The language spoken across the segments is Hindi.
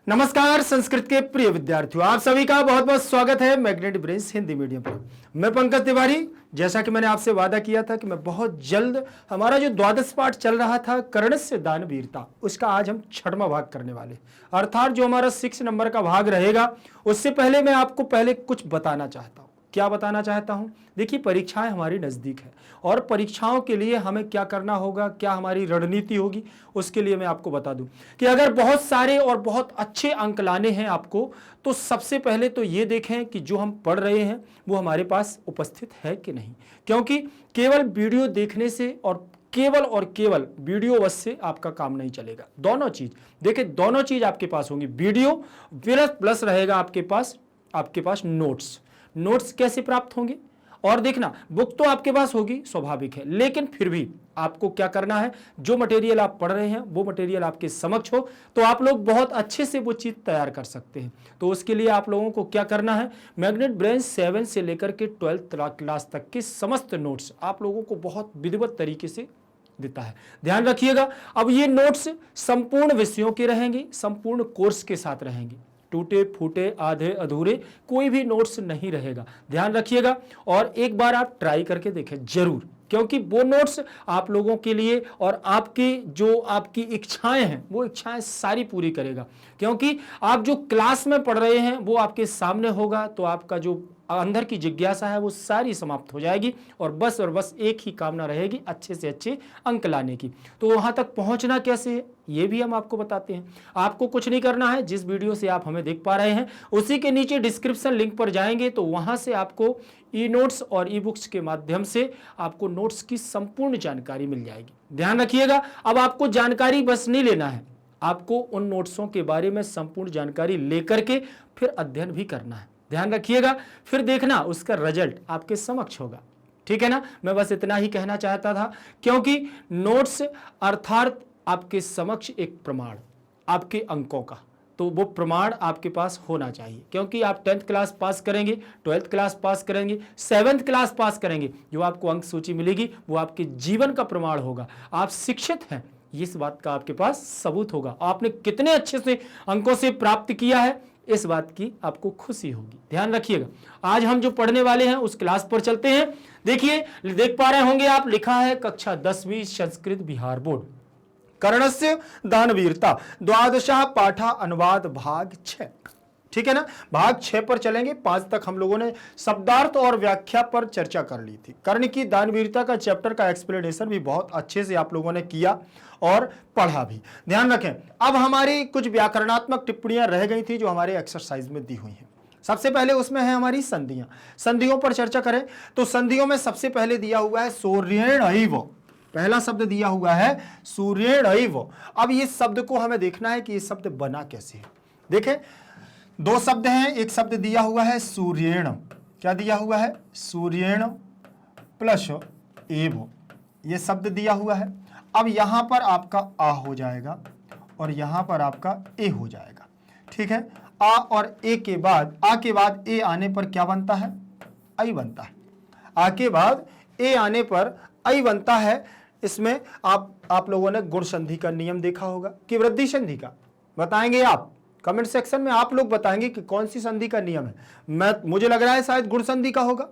नमस्कार संस्कृत के प्रिय विद्यार्थियों, आप सभी का बहुत बहुत स्वागत है मैग्नेटिक ब्रेन्स हिंदी मीडियम पर। मैं पंकज तिवारी। जैसा कि मैंने आपसे वादा किया था कि मैं बहुत जल्द हमारा जो द्वादश पाठ चल रहा था कर्णस्य दानवीरता, उसका आज हम 6वां भाग करने वाले, अर्थात जो हमारा 6 नंबर का भाग रहेगा। उससे पहले मैं आपको कुछ बताना चाहता हूं। क्या बताना चाहता हूं? देखिए, परीक्षाएं हमारी नज़दीक है और परीक्षाओं के लिए हमें क्या करना होगा, क्या हमारी रणनीति होगी, उसके लिए मैं आपको बता दूं कि अगर बहुत सारे और बहुत अच्छे अंक लाने हैं आपको, तो सबसे पहले तो ये देखें कि जो हम पढ़ रहे हैं वो हमारे पास उपस्थित है कि नहीं। क्योंकि केवल वीडियो देखने से और केवल वीडियो बस से आपका काम नहीं चलेगा। दोनों चीज देखिए, दोनों चीज आपके पास होंगी। वीडियो प्लस रहेगा आपके पास नोट्स कैसे प्राप्त होंगे? और देखना, बुक तो आपके पास होगी, स्वाभाविक है, लेकिन फिर भी आपको क्या करना है, जो मटेरियल आप पढ़ रहे हैं वो मटेरियल आपके समक्ष हो तो आप लोग बहुत अच्छे से वो चीज तैयार कर सकते हैं। तो उसके लिए आप लोगों को क्या करना है, मैग्नेट ब्रेन्स 7 से लेकर के 12th क्लास तक के समस्त नोट्स आप लोगों को बहुत विधिवत तरीके से देता है। ध्यान रखिएगा, अब ये नोट्स संपूर्ण विषयों के रहेंगे, संपूर्ण कोर्स के साथ रहेंगे। टूटे फूटे आधे अधूरे कोई भी नोट्स नहीं रहेगा। ध्यान रखिएगा और एक बार आप ट्राई करके देखें जरूर, क्योंकि वो नोट्स आप लोगों के लिए और आपकी इच्छाएं हैं वो इच्छाएं सारी पूरी करेगा। क्योंकि आप जो क्लास में पढ़ रहे हैं वो आपके सामने होगा, तो आपका जो अंदर की जिज्ञासा है वो सारी समाप्त हो जाएगी और बस एक ही कामना रहेगी, अच्छे से अच्छे अंक लाने की। तो वहां तक पहुंचना कैसे है ये भी हम आपको बताते हैं। आपको कुछ नहीं करना है, जिस वीडियो से आप हमें देख पा रहे हैं उसी के नीचे डिस्क्रिप्शन लिंक पर जाएंगे तो वहां से आपको ई नोट्स और ई बुक्स के माध्यम से आपको नोट्स की संपूर्ण जानकारी मिल जाएगी। ध्यान रखिएगा, अब आपको जानकारी बस नहीं लेना है, आपको उन नोट्सों के बारे में संपूर्ण जानकारी लेकर के फिर अध्ययन भी करना है। ध्यान रखिएगा, फिर देखना उसका रिजल्ट आपके समक्ष होगा। ठीक है ना? मैं बस इतना ही कहना चाहता था, क्योंकि नोट्स अर्थात आपके समक्ष एक प्रमाण आपके अंकों का, तो वो प्रमाण आपके पास होना चाहिए। क्योंकि आप 10th क्लास पास करेंगे, 12th क्लास पास करेंगे, 7th क्लास पास करेंगे, जो आपको अंक सूची मिलेगी वो आपके जीवन का प्रमाण होगा। आप शिक्षित हैं, इस बात का आपके पास सबूत होगा। आपने कितने अच्छे से अंकों से प्राप्त किया है, इस बात की आपको खुशी होगी। ध्यान रखिएगा, आज हम जो पढ़ने वाले हैं उस क्लास पर चलते हैं। देखिए, देख पा रहे होंगे आप, लिखा है कक्षा 10वीं संस्कृत बिहार बोर्ड, कर्णस्य दानवीरता, द्वादशः पाठा अनुवाद भाग 6। ठीक है ना? भाग 6 पर चलेंगे। 5 तक हम लोगों ने शब्दार्थ और व्याख्या पर चर्चा कर ली थी। कर्ण की दानवीरता का चैप्टर का एक्सप्लेनेशन भी बहुत अच्छे से आप लोगों ने किया और पढ़ा भी। ध्यान रखें, अब हमारी कुछ व्याकरणात्मक टिप्पणियां रह गई थी जो हमारे एक्सरसाइज में दी हुई हैं। सबसे पहले उसमें है हमारी संधियां। संधियों पर चर्चा करें तो संधियों में सबसे पहले दिया हुआ है सूर्येणैव। पहला शब्द दिया हुआ है सूर्येणैव। अब इस शब्द को हमें देखना है कि ये शब्द बना कैसे है। देखें, 2 शब्द हैं, एक शब्द दिया हुआ है सूर्येण। क्या दिया हुआ है? सूर्येण प्लस एव, ये शब्द दिया हुआ है। अब यहां पर आपका आ हो जाएगा और यहां पर आपका ए हो जाएगा। ठीक है, आ और ए के बाद, आ के बाद ए आने पर क्या बनता है? आई बनता है। आ के बाद ए आने पर आई बनता है। इसमें आप लोगों ने गुण संधि का नियम देखा होगा कि वृद्धि संधि का? बताएंगे आप कमेंट सेक्शन में, आप लोग बताएंगे कि कौन सी संधि का नियम है। मुझे लग रहा है शायद गुण संधि का होगा,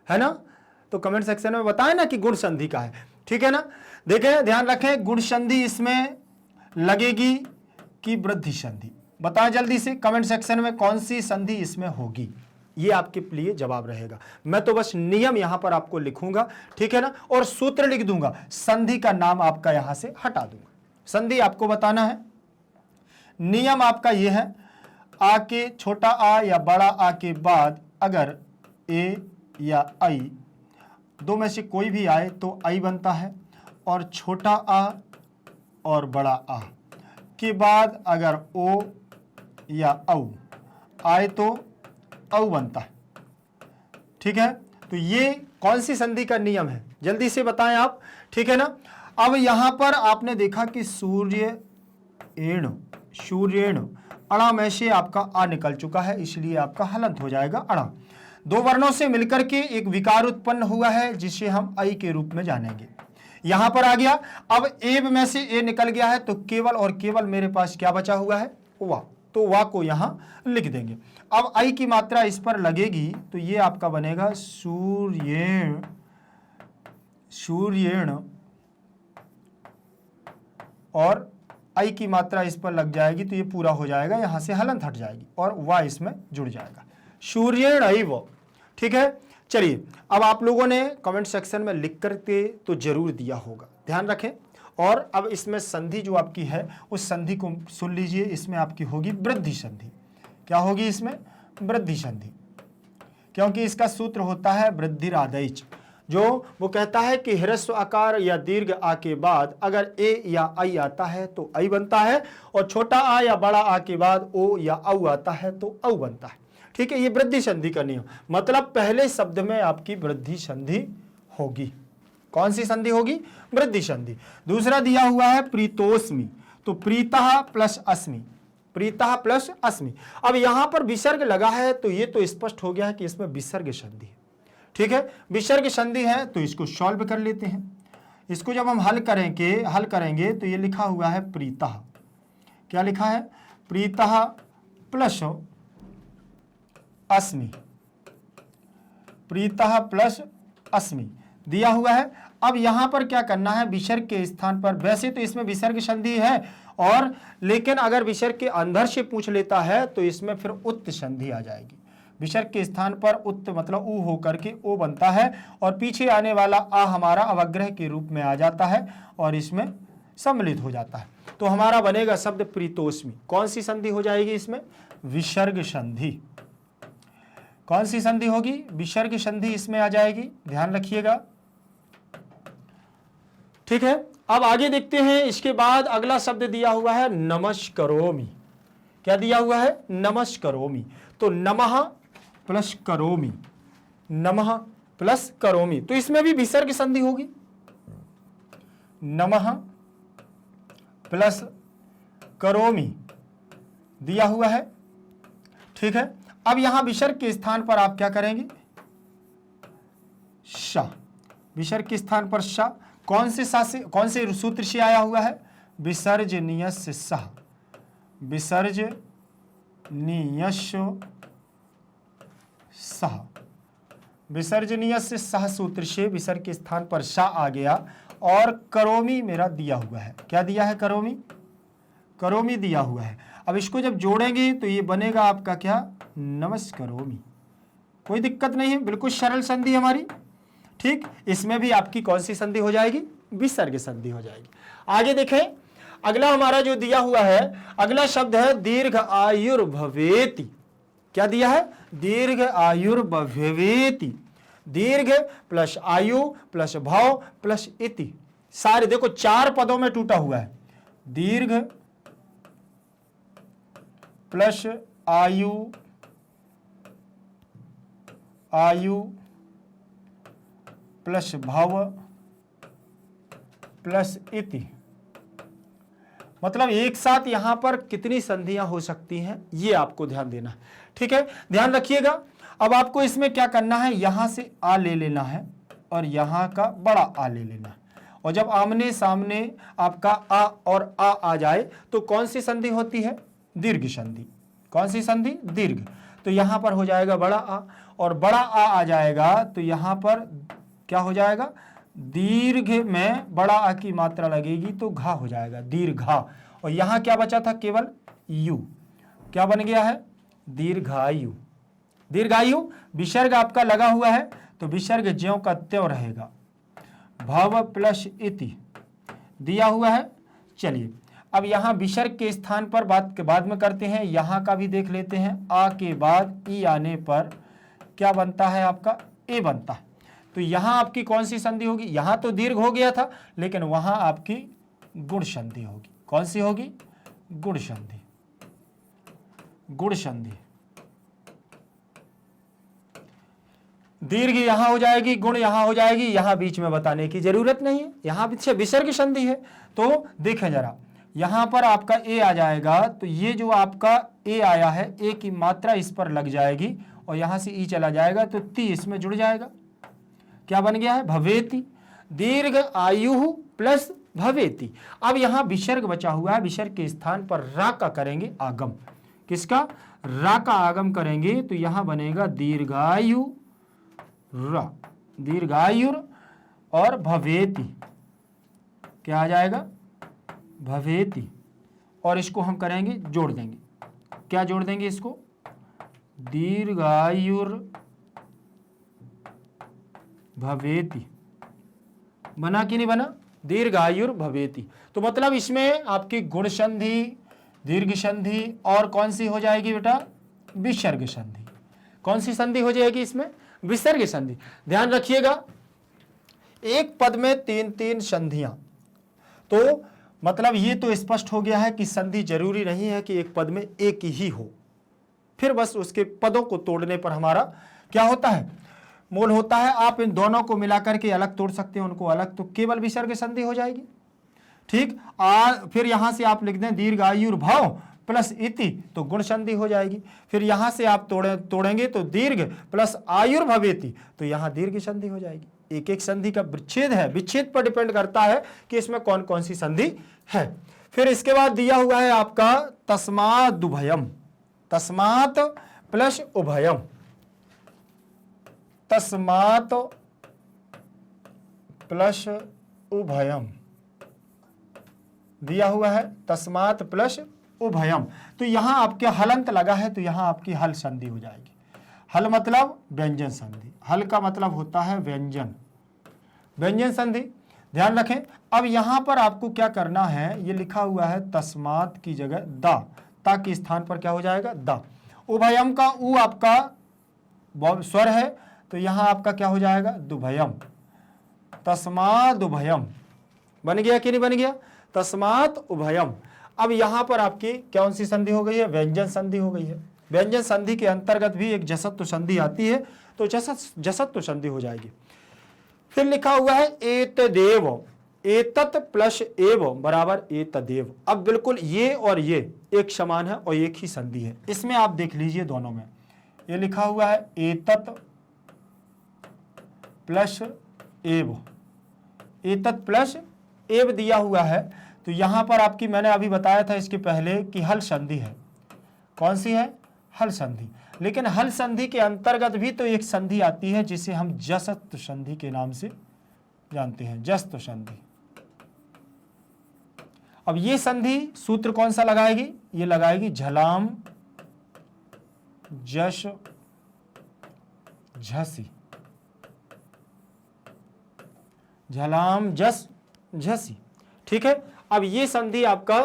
है ना? तो कमेंट सेक्शन में बताएं ना कि गुण संधि का है। ठीक है ना? देखें, ध्यान रखें, गुण संधि इसमें लगेगी कि वृद्धि संधि? बताएं जल्दी से कमेंट सेक्शन में कौन सी संधि इसमें होगी, ये आपके लिए जवाब रहेगा। मैं तो बस नियम यहां पर आपको लिखूंगा, ठीक है ना, और सूत्र लिख दूंगा, संधि का नाम आपका यहां से हटा दूंगा। संधि आपको बताना है। नियम आपका यह है, आ के, छोटा आ या बड़ा आ के बाद अगर ए या आई, दो में से कोई भी आए तो आई बनता है, और छोटा आ और बड़ा आ के बाद अगर ओ या औ आए तो औ बनता है। ठीक है, तो ये कौन सी संधि का नियम है, जल्दी से बताएं आप। ठीक है ना? अब यहां पर आपने देखा कि सूर्येण, अणा में से आपका आ निकल चुका है, इसलिए आपका हलंत हो जाएगा अणा। 2 वर्णों से मिलकर के एक विकार उत्पन्न हुआ है जिसे हम आई के रूप में जानेंगे। यहां पर आ गया। अब एब में से ए निकल गया है तो केवल और केवल मेरे पास क्या बचा हुआ है? वा। तो वा को यहां लिख देंगे। अब आई की मात्रा इस पर लगेगी तो ये आपका बनेगा सूर्येण, सूर्येण, और आई की मात्रा इस पर लग जाएगी तो ये पूरा हो जाएगा, यहां से हलंत हट जाएगी और वा इसमें जुड़ जाएगा, सूर्येण ऐव। ठीक है, चलिए अब आप लोगों ने कमेंट सेक्शन में लिख करके तो जरूर दिया होगा, ध्यान रखें। और अब इसमें संधि जो आपकी है उस संधि को सुन लीजिए, इसमें आपकी होगी वृद्धि संधि। क्या होगी इसमें? वृद्धि संधि, क्योंकि इसका सूत्र होता है वृद्धिरादैच, जो वो कहता है कि ह्रस्व आकार या दीर्घ आ के बाद अगर ए या आई आता है तो आई बनता है, और छोटा आ या बड़ा आ के बाद ओ या औ आता है तो औ बनता है। ठीक है, ये वृद्धि संधि का नियम, मतलब पहले शब्द में आपकी वृद्धि संधि होगी। कौन सी संधि होगी? वृद्धि संधि। दूसरा दिया हुआ है प्रीतोस्मि, तो प्रीतः प्लस अस्मि, प्रीतः प्लस अस्मि। अब यहां पर विसर्ग लगा है तो ये तो स्पष्ट हो गया है कि इसमें विसर्ग संधि है। ठीक है, विसर्ग संधि है तो इसको सॉल्व कर लेते हैं। इसको जब हम हल करेंगे तो ये लिखा हुआ है प्रीतः, क्या लिखा है? प्रीतः प्लस अस्मि, प्रीतः प्लस अस्मि दिया हुआ है। अब यहां पर क्या करना है? विसर्ग के स्थान पर, वैसे तो इसमें विसर्ग संधि है और लेकिन अगर विसर्ग के अंदर से पूछ लेता है तो इसमें फिर उत्त संधि आ जाएगी। विसर्ग के स्थान पर उत्त मतलब ऊ होकर के ओ बनता है और पीछे आने वाला आ हमारा अवग्रह के रूप में आ जाता है और इसमें सम्मिलित हो जाता है। तो हमारा बनेगा शब्द प्रीतोस्मि। कौन सी संधि हो जाएगी इसमें? विसर्ग संधि। कौन सी संधि होगी? विसर्ग संधि इसमें आ जाएगी, ध्यान रखिएगा। ठीक है, अब आगे देखते हैं। इसके बाद अगला शब्द दिया हुआ है नमस्करोमि। क्या दिया हुआ है? नमस्करोमि। तो नमः प्लस करोमि, नमः प्लस करोमि, तो इसमें भी विसर्ग संधि होगी। नमः प्लस करोमि दिया हुआ है। ठीक है, अब यहां विसर्ग के स्थान पर आप क्या करेंगे? श, विसर्ग के स्थान पर श। कौन से सूत्र से आया हुआ है? विसर्जनीयस्य सह, विसर्जनीयस्य सह, विसर्जनीयस्य सह सूत्र से विसर्ग के स्थान पर श आ गया और करोमि मेरा दिया हुआ है। क्या दिया है? करोमि, करोमि दिया हुआ है। अब इसको जब जोड़ेंगे तो ये बनेगा आपका क्या? नमस्करोमि। कोई दिक्कत नहीं है, बिल्कुल सरल संधि हमारी। ठीक, इसमें भी आपकी कौन सी संधि हो जाएगी? विसर्ग संधि हो जाएगी। आगे देखें, अगला हमारा जो दिया हुआ है, अगला शब्द है दीर्घ आयुर्भवेति। क्या दिया है? दीर्घ आयुर्भवेति। दीर्घ प्लस आयु प्लस भव प्लस इति, सारे देखो 4 पदों में टूटा हुआ है। दीर्घ प्लस आयु, आयु प्लस भव प्लस इति, मतलब एक साथ यहां पर कितनी संधियां हो सकती हैं ये आपको ध्यान देना है। ठीक है, ध्यान रखिएगा। अब आपको इसमें क्या करना है? यहां से आ ले लेना है और यहां का बड़ा आ ले लेना है, और जब आमने सामने आपका आ और आ जाए तो कौन सी संधि होती है? दीर्घ संधि। कौन सी संधि? दीर्घ। तो यहां पर हो जाएगा बड़ा आ, और बड़ा आ जाएगा तो यहां पर क्या हो जाएगा? दीर्घ में बड़ा आ की मात्रा लगेगी तो घा हो जाएगा, दीर्घा। और यहां क्या बचा था? केवल यू। क्या बन गया है? दीर्घायु। दीर्घायु। विसर्ग आपका लगा हुआ है तो विसर्ग ज्यों का त्यों रहेगा। भव प्लस इति दिया हुआ है। चलिए अब यहां विसर्ग के स्थान पर बात के बाद में करते हैं, यहां का भी देख लेते हैं। आ के बाद ई आने पर क्या बनता है? आपका ए बनता है। तो यहां आपकी कौन सी संधि होगी? यहां तो दीर्घ हो गया था लेकिन वहां आपकी गुण संधि होगी। कौन सी होगी? गुण संधि। गुण संधि। दीर्घ यहां हो जाएगी, गुण यहां हो जाएगी, यहां बीच में बताने की जरूरत नहीं है, यहां पीछे विसर्ग संधि है। तो देखें जरा, यहां पर आपका ए आ जाएगा तो ये जो आपका ए आया है, ए की मात्रा इस पर लग जाएगी और यहां से ई चला जाएगा तो ती इसमें जुड़ जाएगा। क्या बन गया है? भवेति। दीर्घ आयु प्लस भवेति। अब यहां विसर्ग बचा हुआ है, विसर्ग के स्थान पर रा का करेंगे आगम। किसका, रा का आगम करेंगे तो यहां बनेगा दीर्घायु रा, दीर्घायुर और भवेति, क्या आ जाएगा, भवेति। और इसको हम करेंगे जोड़ देंगे, क्या जोड़ देंगे इसको, दीर्घायुर भवेति। बना कि नहीं बना, दीर्घायुर भवेति। तो मतलब इसमें आपकी गुण संधि, दीर्घ संधि और कौन सी हो जाएगी बेटा, विसर्ग संधि। कौन सी संधि हो जाएगी इसमें, विसर्ग संधि। ध्यान रखिएगा, एक पद में 3-3 संधियां, तो मतलब ये तो स्पष्ट हो गया है कि संधि जरूरी नहीं है कि एक पद में एक ही हो, फिर बस उसके पदों को तोड़ने पर हमारा क्या होता है, मोल होता है। आप इन दोनों को मिलाकर के अलग तोड़ सकते हैं, उनको अलग, तो केवल विसर्ग संधि हो जाएगी। ठीक, फिर यहां से आप लिख दें दीर्घायुर भव प्लस इति, तो गुण संधि हो जाएगी। फिर यहां से आप तोड़ेंगे तो दीर्घ प्लस आयुर भवेति, तो यहां दीर्घ संधि हो जाएगी। एक एक संधि का विच्छेद है, विच्छेद पर डिपेंड करता है कि इसमें कौन कौन सी संधि है। फिर इसके बाद दिया हुआ है आपका तस्मात् उभयम, तस्मात् प्लस उभयम, तस्मात् प्लस उभयम दिया हुआ है, तस्मात् प्लस उभयम। तो यहां आपके हलंत लगा है तो यहां आपकी हल संधि हो जाएगी। हल मतलब व्यंजन संधि, हल का मतलब होता है व्यंजन, व्यंजन संधि। ध्यान रखें, अब यहां पर आपको क्या करना है, ये लिखा हुआ है तस्मात् की जगह दा, ता के स्थान पर क्या हो जाएगा, दा। उभयम का उ आपका स्वर है तो यहां आपका क्या हो जाएगा, दुभयम, तस्मात् उभयम। बन गया कि नहीं बन गया, तस्मात् उभयम। अब यहां पर आपकी कौन सी संधि हो गई है, व्यंजन संधि हो गई है। व्यंजन संधि के अंतर्गत भी एक जसत्व संधि आती है, तो जसत्व संधि हो जाएगी। फिर लिखा हुआ है एतदेव, एतत प्लस एव बराबर एतदेव। अब बिल्कुल ये और ये एक समान है और एक ही संधि है। इसमें आप देख लीजिए दोनों में, ये लिखा हुआ है एतत प्लस एव, एतत प्लस एव दिया हुआ है, तो यहां पर आपकी मैंने अभी बताया था इसके पहले कि हल संधि है। कौन सी है, हल संधि। लेकिन हल संधि के अंतर्गत भी तो एक संधि आती है जिसे हम जसत्व संधि के नाम से जानते हैं, जसत्व संधि। अब ये संधि सूत्र कौन सा लगाएगी, ये लगाएगी झलाम जश झसी, झलाम जस झसी। ठीक है, अब ये संधि आपका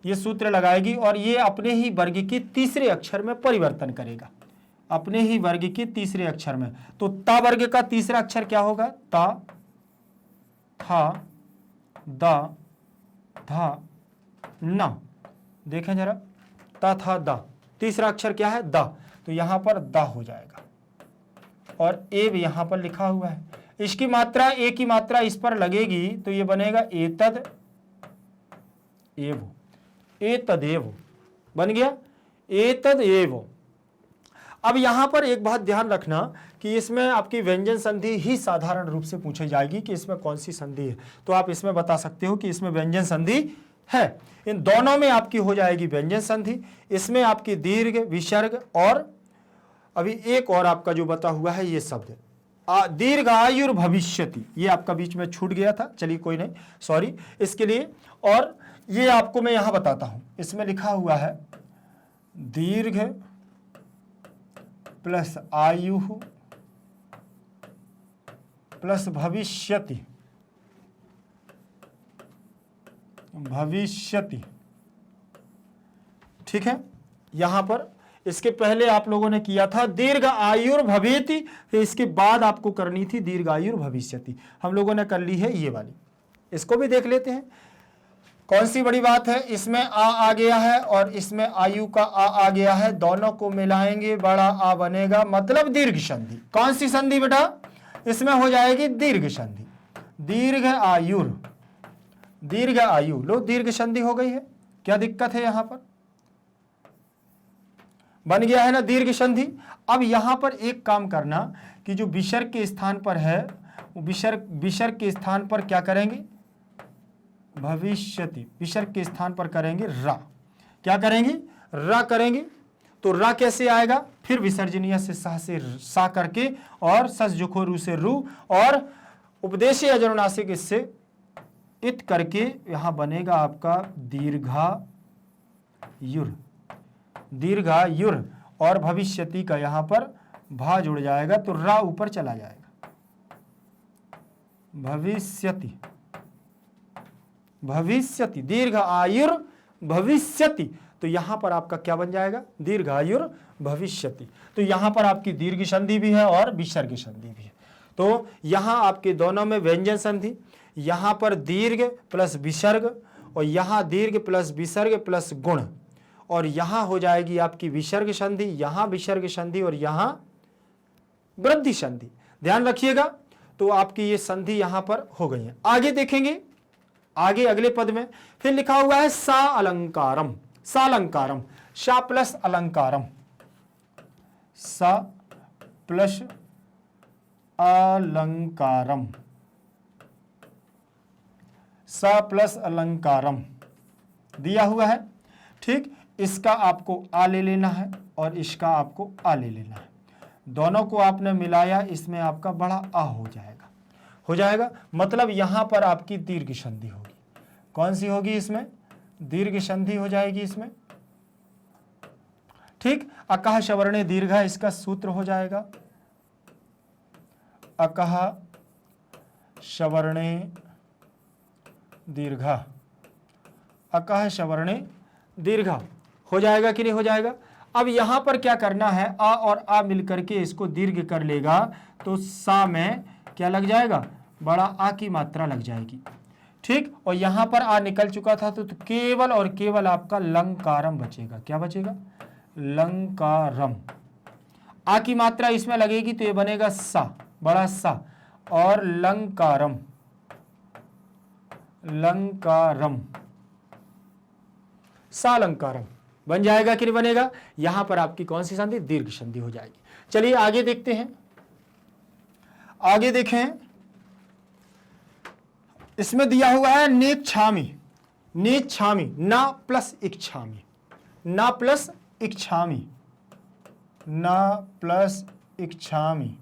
ये सूत्र लगाएगी और ये अपने ही वर्ग के तीसरे अक्षर में परिवर्तन करेगा, अपने ही वर्ग के तीसरे अक्षर में। तो ता वर्ग का तीसरा अक्षर क्या होगा, ता, था, दा, धा, ना। देखें जरा, ता, था, दा, तीसरा अक्षर क्या है, दा, तो यहां पर दा हो जाएगा। और एव यहां पर लिखा हुआ है, इसकी मात्रा एक ही मात्रा इस पर लगेगी तो ये बनेगा एतद एव, एतदेव बन गया, एतदेव। अब यहां पर एक बात ध्यान रखना कि इसमें आपकी व्यंजन संधि ही साधारण रूप से पूछी जाएगी कि इसमें कौन सी संधि है, तो आप इसमें बता सकते हो कि इसमें व्यंजन संधि है। इन दोनों में आपकी हो जाएगी व्यंजन संधि, इसमें आपकी दीर्घ, विसर्ग और अभी एक और आपका जो बता हुआ है ये शब्द दीर्घायुर भविष्यति, ये आपका बीच में छूट गया था, चलिए कोई नहीं, सॉरी इसके लिए। और ये आपको मैं यहां बताता हूं, इसमें लिखा हुआ है दीर्घ प्लस आयु प्लस भविष्यति, भविष्यति। ठीक है, यहां पर इसके पहले आप लोगों ने किया था दीर्घ आयुर भवेति, फिर इसके बाद आपको करनी थी दीर्घ आयुर भविष्यति। हम लोगों ने कर ली है ये वाली, इसको भी देख लेते हैं। कौन सी बड़ी बात है, इसमें आ गया है और इसमें आयु का आ गया है, दोनों को मिलाएंगे बड़ा आ बनेगा, मतलब दीर्घ संधि। कौन सी संधि बेटा, इसमें हो जाएगी दीर्घ संधि, दीर्घ आयुर, दीर्घ आयु। लो दीर्घ संधि हो गई है, क्या दिक्कत है, यहां पर बन गया है ना दीर्घ संधि। अब यहां पर एक काम करना कि जो विसर्ग के स्थान पर है, विसर्ग के स्थान पर क्या करेंगे, भविष्यति, विसर्ग के स्थान पर करेंगे रा, क्या करेंगे, रा करेंगे। तो रा कैसे आएगा, फिर विसर्जनीय से सा से सा करके और सस जुखो रू से रू और उपदेशीय अजनुनासिक इससे इत करके यहां बनेगा आपका दीर्घा युर और भविष्यति का यहां पर भा जुड़ जाएगा तो रा ऊपर चला जाएगा, भविष्यति दीर्घ आयुर भविष्यति, तो यहां पर आपका क्या बन जाएगा, दीर्घ आयुर भविष्यति। तो यहां पर आपकी दीर्घ संधि भी है और विसर्ग संधि भी है। तो यहां आपके दोनों में व्यंजन संधि, यहां पर दीर्घ प्लस विसर्ग और यहां दीर्घ प्लस विसर्ग प्लस गुण, और यहां हो जाएगी आपकी विसर्ग संधि, यहां विसर्ग संधि और यहां वृद्धि संधि। ध्यान रखिएगा। तो आपकी ये संधि यहां पर हो गई है। आगे देखेंगे, आगे अगले पद में फिर लिखा हुआ है सा अलंकारम, सालंकारम, सा प्लस अलंकारम, सा प्लस अलंकारम, सा प्लस अलंकारम दिया हुआ है। ठीक, इसका आपको आ ले लेना है और इसका आपको आ ले लेना है। दोनों को आपने मिलाया, इसमें आपका बड़ा आ हो जाएगा। मतलब यहां पर आपकी दीर्घ संधि होगी। कौन सी होगी, इसमें दीर्घ संधि हो जाएगी इसमें। ठीक, अकह सवर्णे दीर्घा इसका सूत्र हो जाएगा, अकह सवर्णे दीर्घा, अकह सवर्णे दीर्घा हो जाएगा कि नहीं हो जाएगा। अब यहां पर क्या करना है, आ और आ मिलकर के इसको दीर्घ कर लेगा तो सा में क्या लग जाएगा, बड़ा आ की मात्रा लग जाएगी। ठीक, और यहां पर आ निकल चुका था तो केवल और केवल आपका लंकारम बचेगा। क्या बचेगा, लंकारम। आ की मात्रा इसमें लगेगी तो ये बनेगा सा, बड़ा सा, और लंकारम, लंकारम, सालंकारम बन जाएगा कि नहीं बनेगा। यहां पर आपकी कौन सी संधि, दीर्घ संधि हो जाएगी। चलिए आगे देखते हैं, आगे देखें। इसमें दिया हुआ है नेच्छामि, नेच्छामि, ना प्लस इच्छामि, ना प्लस इच्छामि, ना प्लस इच्छामि,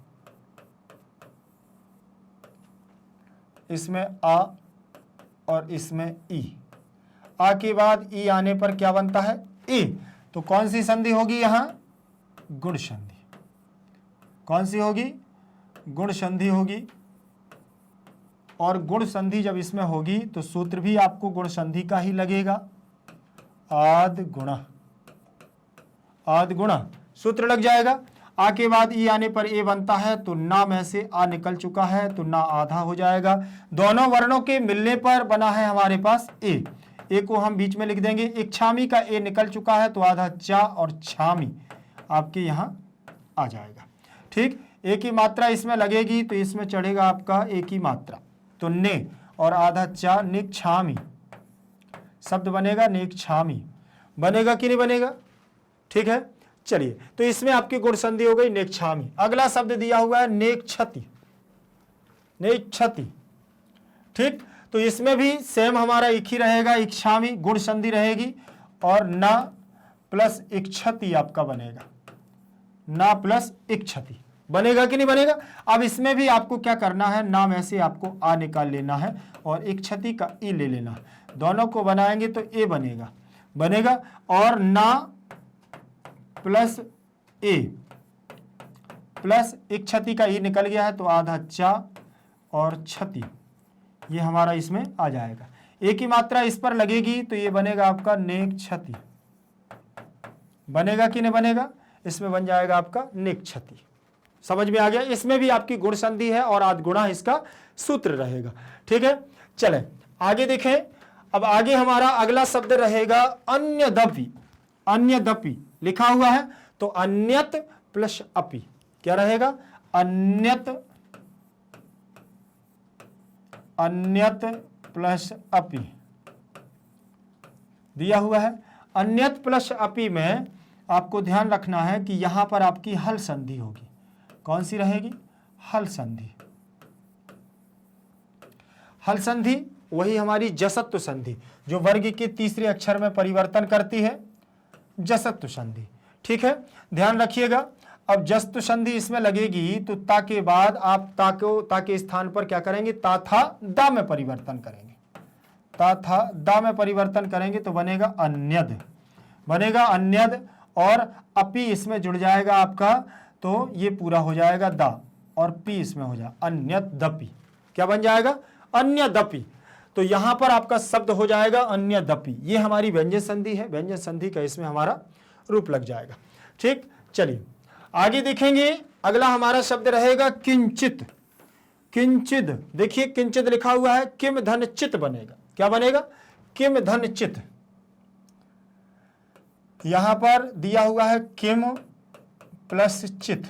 इसमें आ और इसमें ई, आ के बाद ई आने पर क्या बनता है, ए। तो कौन सी संधि होगी यहां, गुण संधि। कौन सी होगी, गुण संधि होगी। और गुण संधि जब इसमें होगी तो सूत्र भी आपको गुण संधि का ही लगेगा, आद गुणा, आद गुणा सूत्र लग जाएगा। आ के बाद ई आने पर ए बनता है तो ना में से आ निकल चुका है तो ना आधा हो जाएगा। दोनों वर्णों के मिलने पर बना है हमारे पास ए, ए को हम बीच में लिख देंगे। इच्छामी का ए निकल चुका है तो आधा चा और छामी आपके यहां आ जाएगा। ठीक, ए की मात्रा इसमें लगेगी तो इसमें चढ़ेगा आपका ए की मात्रा, तो ने और आधा चा, निक्षामी शब्द बनेगा, निक्षामी बनेगा कि नहीं बनेगा। ठीक है, चलिए तो इसमें आपकी गुण संधि हो गई नेक्षामी। अगला शब्द दिया हुआ है नेक्षति, नेक्षति। ठीक, तो इसमें भी सेम हमारा एक ही रहेगा, इच्छामी गुण संधि रहेगी और ना प्लस इच्छति आपका बनेगा, ना प्लस इच्छति बनेगा कि नहीं बनेगा। अब इसमें भी आपको क्या करना है, ना में से आपको आ निकाल लेना है और इच्छति का ई ले लेना है। दोनों को बनाएंगे तो ए बनेगा, बनेगा और ना प्लस ए प्लस इच्छति का ई निकल गया है तो आधा चा और छति, ये हमारा इसमें आ जाएगा। ए की मात्रा इस पर लगेगी तो ये बनेगा आपका नेक्षति, बनेगा कि नहीं बनेगा, इसमें बन जाएगा आपका नेक्षति। समझ में आ गया। इसमें भी आपकी गुण संधि है और आद गुणा इसका सूत्र रहेगा। ठीक है, चले आगे देखें। अब आगे हमारा अगला शब्द रहेगा अन्यदपि, अन्यदपि लिखा हुआ है तो अन्यत प्लस अपि क्या रहेगा, अन्यत, अन्यत प्लस अपि दिया हुआ है। अन्यत प्लस अपि में आपको ध्यान रखना है कि यहां पर आपकी हल संधि होगी। कौन सी रहेगी, हल संधि। हल संधि वही हमारी जसत्व संधि जो वर्ग के तीसरे अक्षर में परिवर्तन करती है, जसत्व संधि। ठीक है, ध्यान रखिएगा। अब जस्त संधि इसमें लगेगी तो ता के बाद आप ता के स्थान पर क्या करेंगे, ता था दा में परिवर्तन करेंगे, ता था दा में परिवर्तन करेंगे तो बनेगा अन्यद, बनेगा अन्यद। और अपी इसमें जुड़ जाएगा आपका, तो ये पूरा हो जाएगा दा, और पी इसमें हो जाएगा अन्यदपि। क्या बन जाएगा, अन्यदपि। तो यहां पर आपका शब्द हो जाएगा अन्यदपि। ये हमारी व्यंजन संधि है, व्यंजन संधि का इसमें हमारा रूप लग जाएगा। ठीक, चलिए आगे देखेंगे। अगला हमारा शब्द रहेगा किंचित। किंचित, देखिए किंचित लिखा हुआ है, किम धन चित बनेगा। क्या बनेगा, किम धन चित। यहां पर दिया हुआ है किम प्लस चित,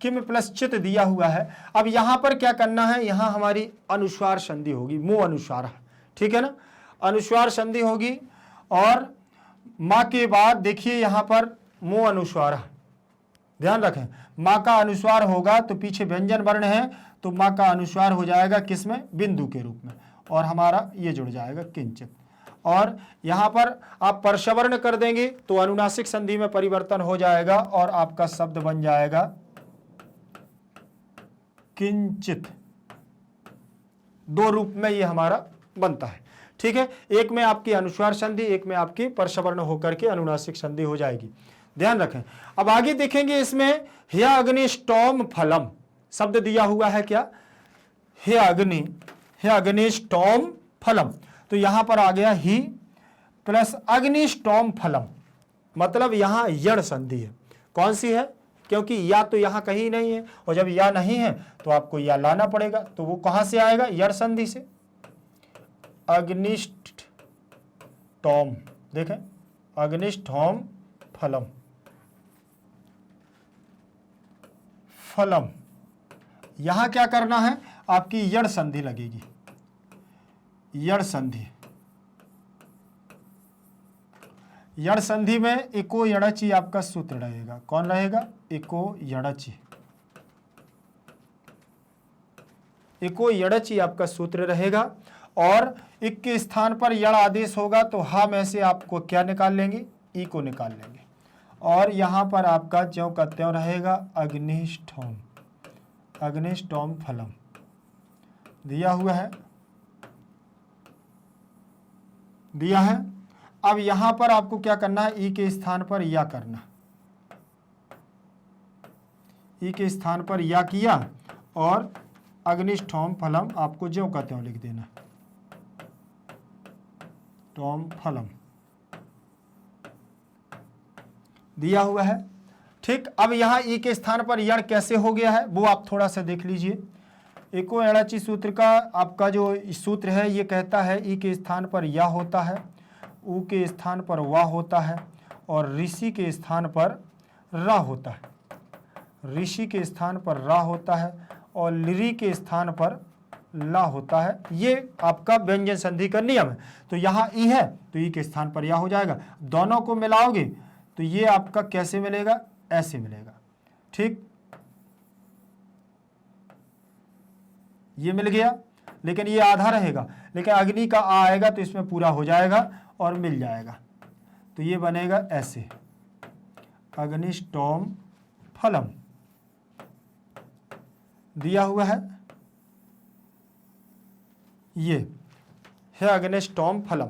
किम प्लस चित दिया हुआ है। अब यहां पर क्या करना है, यहां हमारी अनुस्वार संधि होगी, मुंह अनुस्वार, ठीक है ना, अनुस्वार संधि होगी। और मां के बाद देखिए यहां पर मुंह अनुस्वार, ध्यान रखें, मां का अनुस्वार होगा तो पीछे व्यंजन वर्ण है, तो मां का अनुस्वार हो जाएगा किसमें, बिंदु के रूप में, और हमारा ये जुड़ जाएगा किंचित। और यहां पर आप परसवर्ण कर देंगे तो अनुनासिक संधि में परिवर्तन हो जाएगा और आपका शब्द बन जाएगा किंचित। दो रूप में ये हमारा बनता है, ठीक है, एक में आपकी अनुस्वार संधि, एक में आपकी परसवर्ण होकर के अनुनासिक संधि हो जाएगी, ध्यान रखें। अब आगे देखेंगे, इसमें ह्य अग्निष्टोम फलम शब्द दिया हुआ है। क्या, ह्य अग्निष्टोम फलम, तो यहां पर आ गया ही प्लस अग्निष्टोम फलम, मतलब यहां यण संधि है। कौन सी है, क्योंकि या तो यहां कहीं नहीं है, और जब या नहीं है तो आपको या लाना पड़ेगा, तो वो कहां से आएगा, यण संधि से। अग्निष्टोम, देखें, अग्निष्टोम फलम, फलम, यहां क्या करना है, आपकी यण संधि लगेगी, यण संधि। यण संधि में इको यणचि आपका सूत्र रहेगा। कौन रहेगा, इको यणचि, इको यणचि आपका सूत्र रहेगा। और इक के स्थान पर यण आदेश होगा तो हा में से आपको क्या निकाल लेंगे, ई को निकाल लेंगे, और यहां पर आपका ज्यों का त्यों रहेगा अग्निष्टोम, अग्निष्टोम फलम दिया हुआ है, दिया है। अब यहां पर आपको क्या करना है, ई के स्थान पर या करना, ई के स्थान पर या किया, और अग्निष्टोम फलम आपको ज्यों का त्यों लिख देना, टोम फलम दिया हुआ है। ठीक, अब यहां ई के स्थान पर यण कैसे हो गया है वो आप थोड़ा सा देख लीजिए। एको एणाची सूत्र का आपका जो सूत्र है ये कहता है ई के स्थान पर या होता है, ऊ के स्थान पर वा होता है, और ऋषि के स्थान पर रा होता है, ऋषि के स्थान पर रा होता है, और लिरी के स्थान पर ला होता है। ये आपका व्यंजन संधि का नियम है। तो यहाँ ई है तो ई के स्थान पर या हो जाएगा। दोनों को मिलाओगे तो ये आपका कैसे मिलेगा, ऐसे मिलेगा। ठीक, ये मिल गया, लेकिन ये आधा रहेगा, लेकिन अग्नि का आ आएगा तो इसमें पूरा हो जाएगा और मिल जाएगा। तो ये बनेगा ऐसे, अग्निष्टोम फलम दिया हुआ है, ये है अग्निष्टोम फलम।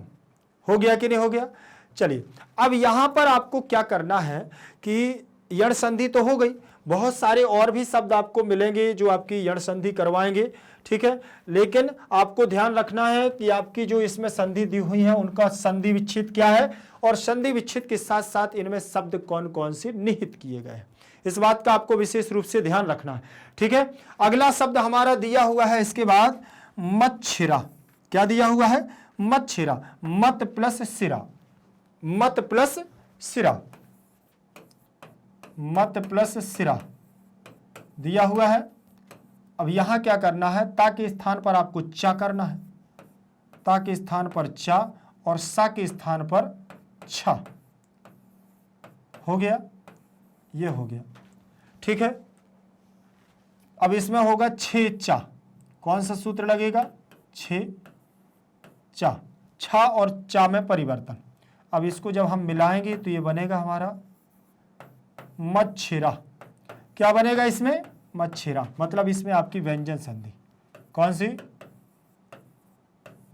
हो गया कि नहीं हो गया। चलिए अब यहां पर आपको क्या करना है कि यण संधि तो हो गई, बहुत सारे और भी शब्द आपको मिलेंगे जो आपकी यण संधि करवाएंगे, ठीक है, लेकिन आपको ध्यान रखना है कि आपकी जो इसमें संधि दी हुई है उनका संधि विच्छेद क्या है, और संधि विच्छेद के साथ साथ इनमें शब्द कौन कौन से निहित किए गए हैं, इस बात का आपको विशेष रूप से ध्यान रखना है। ठीक है, अगला शब्द हमारा दिया हुआ है इसके बाद मच्छिरा। क्या दिया हुआ है, मच्छिरा, मत प्लस सिरा, मत प्लस सिरा, मत प्लस सिरा दिया हुआ है। अब यहां क्या करना है, ता के स्थान पर आपको चा करना है, ता के स्थान पर चा और सा के स्थान पर छा। हो गया, ये हो गया। ठीक है, अब इसमें होगा छे चा। कौन सा सूत्र लगेगा, छे चा, छा और चा में परिवर्तन। अब इसको जब हम मिलाएंगे तो ये बनेगा हमारा मच्छिरा। क्या बनेगा इसमें? मच्छिरा। मतलब इसमें आपकी व्यंजन संधि। कौन सी?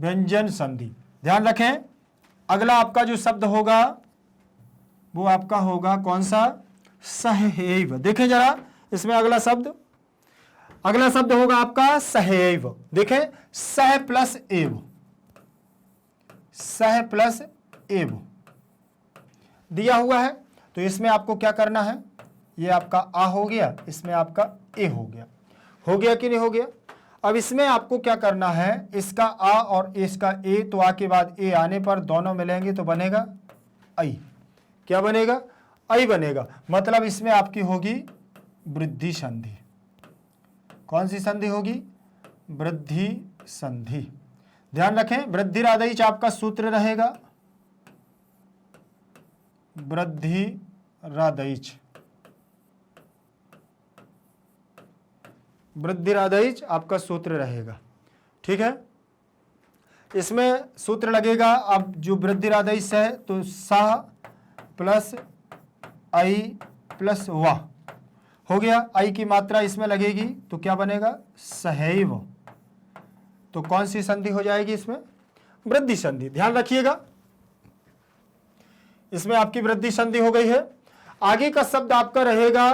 व्यंजन संधि। ध्यान रखें, अगला आपका जो शब्द होगा वो आपका होगा कौन सा? सहैव। देखें जरा इसमें अगला शब्द होगा आपका सहैव। देखें, सह प्लस एव, सह प्लस एव दिया हुआ है। तो इसमें आपको क्या करना है? ये आपका आ हो गया, इसमें आपका ए हो गया। हो गया कि नहीं हो गया? अब इसमें आपको क्या करना है? इसका आ और इसका ए, तो आ के बाद ए आने पर दोनों मिलेंगे तो बनेगा आई। क्या बनेगा? आई बनेगा। मतलब इसमें आपकी होगी वृद्धि संधि। कौन सी संधि होगी? वृद्धि संधि। ध्यान रखें, वृद्धि रादैच आपका सूत्र रहेगा, वृद्धि रादैच, वृद्धि रादैच आपका सूत्र रहेगा। ठीक है, इसमें सूत्र लगेगा। अब जो वृद्धि रादैच है तो सा प्लस आई प्लस वाह हो गया। आई की मात्रा इसमें लगेगी तो क्या बनेगा? सहैव। तो कौन सी संधि हो जाएगी इसमें? वृद्धि संधि। ध्यान रखिएगा, इसमें आपकी वृद्धि संधि हो गई है। आगे का शब्द आपका रहेगा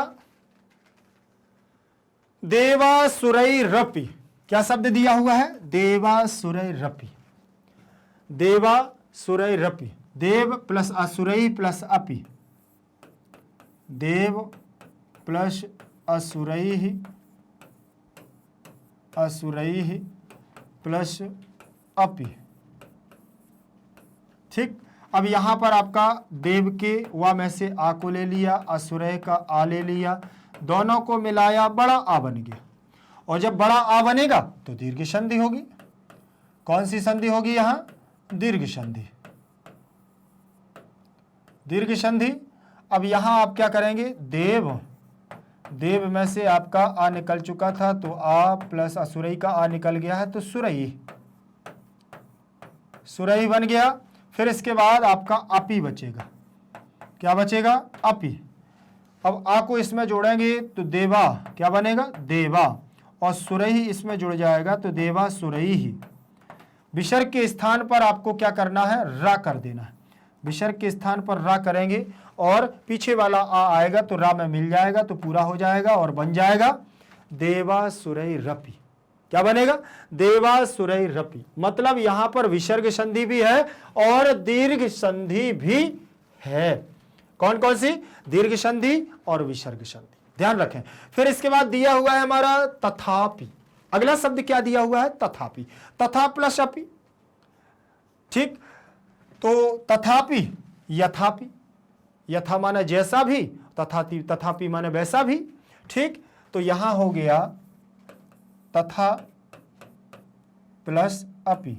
देवासुरैरपि। क्या शब्द दिया हुआ है? देवासुरैरपि। देवासुरैरपि। देव प्लस असुरै प्लस अपि, देव प्लस असुरैः, असुरैः प्लस अपि। ठीक, अब यहां पर आपका देव के वा में से आ को ले लिया, असुरैः का आ ले लिया, दोनों को मिलाया, बड़ा आ बन गया। और जब बड़ा आ बनेगा तो दीर्घ संधि होगी। कौन सी संधि होगी यहां? दीर्घ संधि। दीर्घ संधि। अब यहां आप क्या करेंगे? देव, देव में से आपका आ निकल चुका था तो आ प्लस असुरई का आ निकल गया है तो सुरई, सुरई बन गया। फिर इसके बाद आपका अपी बचेगा। क्या बचेगा? अपी। अब आ को इसमें जोड़ेंगे तो देवा, क्या बनेगा? देवा। और सुरई इसमें जुड़ जाएगा तो देवा सुरई ही। विसर्ग के स्थान पर आपको क्या करना है? रा कर देना है। विसर्ग के स्थान पर रा करेंगे और पीछे वाला आ आएगा तो रा में मिल जाएगा तो पूरा हो जाएगा और बन जाएगा देवासुरैरपि। क्या बनेगा? देवासुरैरपि। मतलब यहां पर विसर्ग संधि भी है और दीर्घ संधि भी है। कौन कौन सी? दीर्घ संधि और विसर्ग संधि। ध्यान रखें। फिर इसके बाद दिया हुआ है हमारा तथापि। अगला शब्द क्या दिया हुआ है? तथापि। तथा प्लस अपि। ठीक, तो तथापि, यथापि। यथा माना जैसा भी, तथापि, तथापि माने वैसा भी। ठीक, तो यहां हो गया तथा प्लस अपि।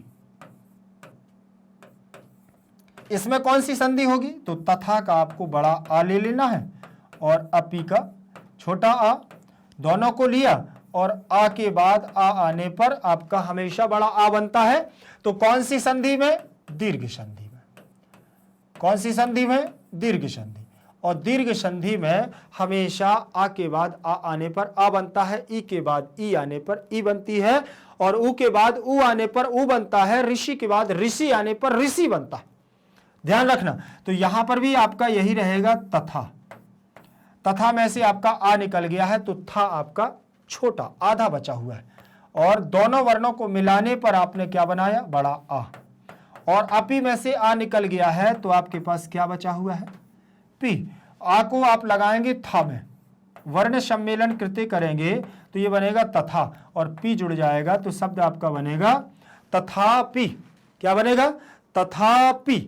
इसमें कौन सी संधि होगी? तो तथा का आपको बड़ा आ ले लेना है और अपि का छोटा आ, दोनों को लिया और आ के बाद आ आने पर आपका हमेशा बड़ा आ बनता है। तो कौन सी संधि में? दीर्घ संधि में। कौन सी संधि में? दीर्घ संधि। और दीर्घ संधि में हमेशा आ के बाद आ आने पर आ बनता है, ई के बाद ई आने पर ई बनती है, और ऊ के बाद ऊ आने पर ऊ बनता है, ऋषि के बाद ऋषि आने पर ऋषि बनता है। ध्यान रखना। तो यहां पर भी आपका यही रहेगा तथा। तथा में से आपका आ निकल गया है तो था आपका छोटा, आधा बचा हुआ है, और दोनों वर्णों को मिलाने पर आपने क्या बनाया? बड़ा आ। और अपी में से आ निकल गया है तो आपके पास क्या बचा हुआ है? पी। आ को आप लगाएंगे था में, वर्ण सम्मेलन कृत्य करेंगे तो ये बनेगा तथा, और पी जुड़ जाएगा तो शब्द आपका बनेगा तथापि। क्या बनेगा? तथापि।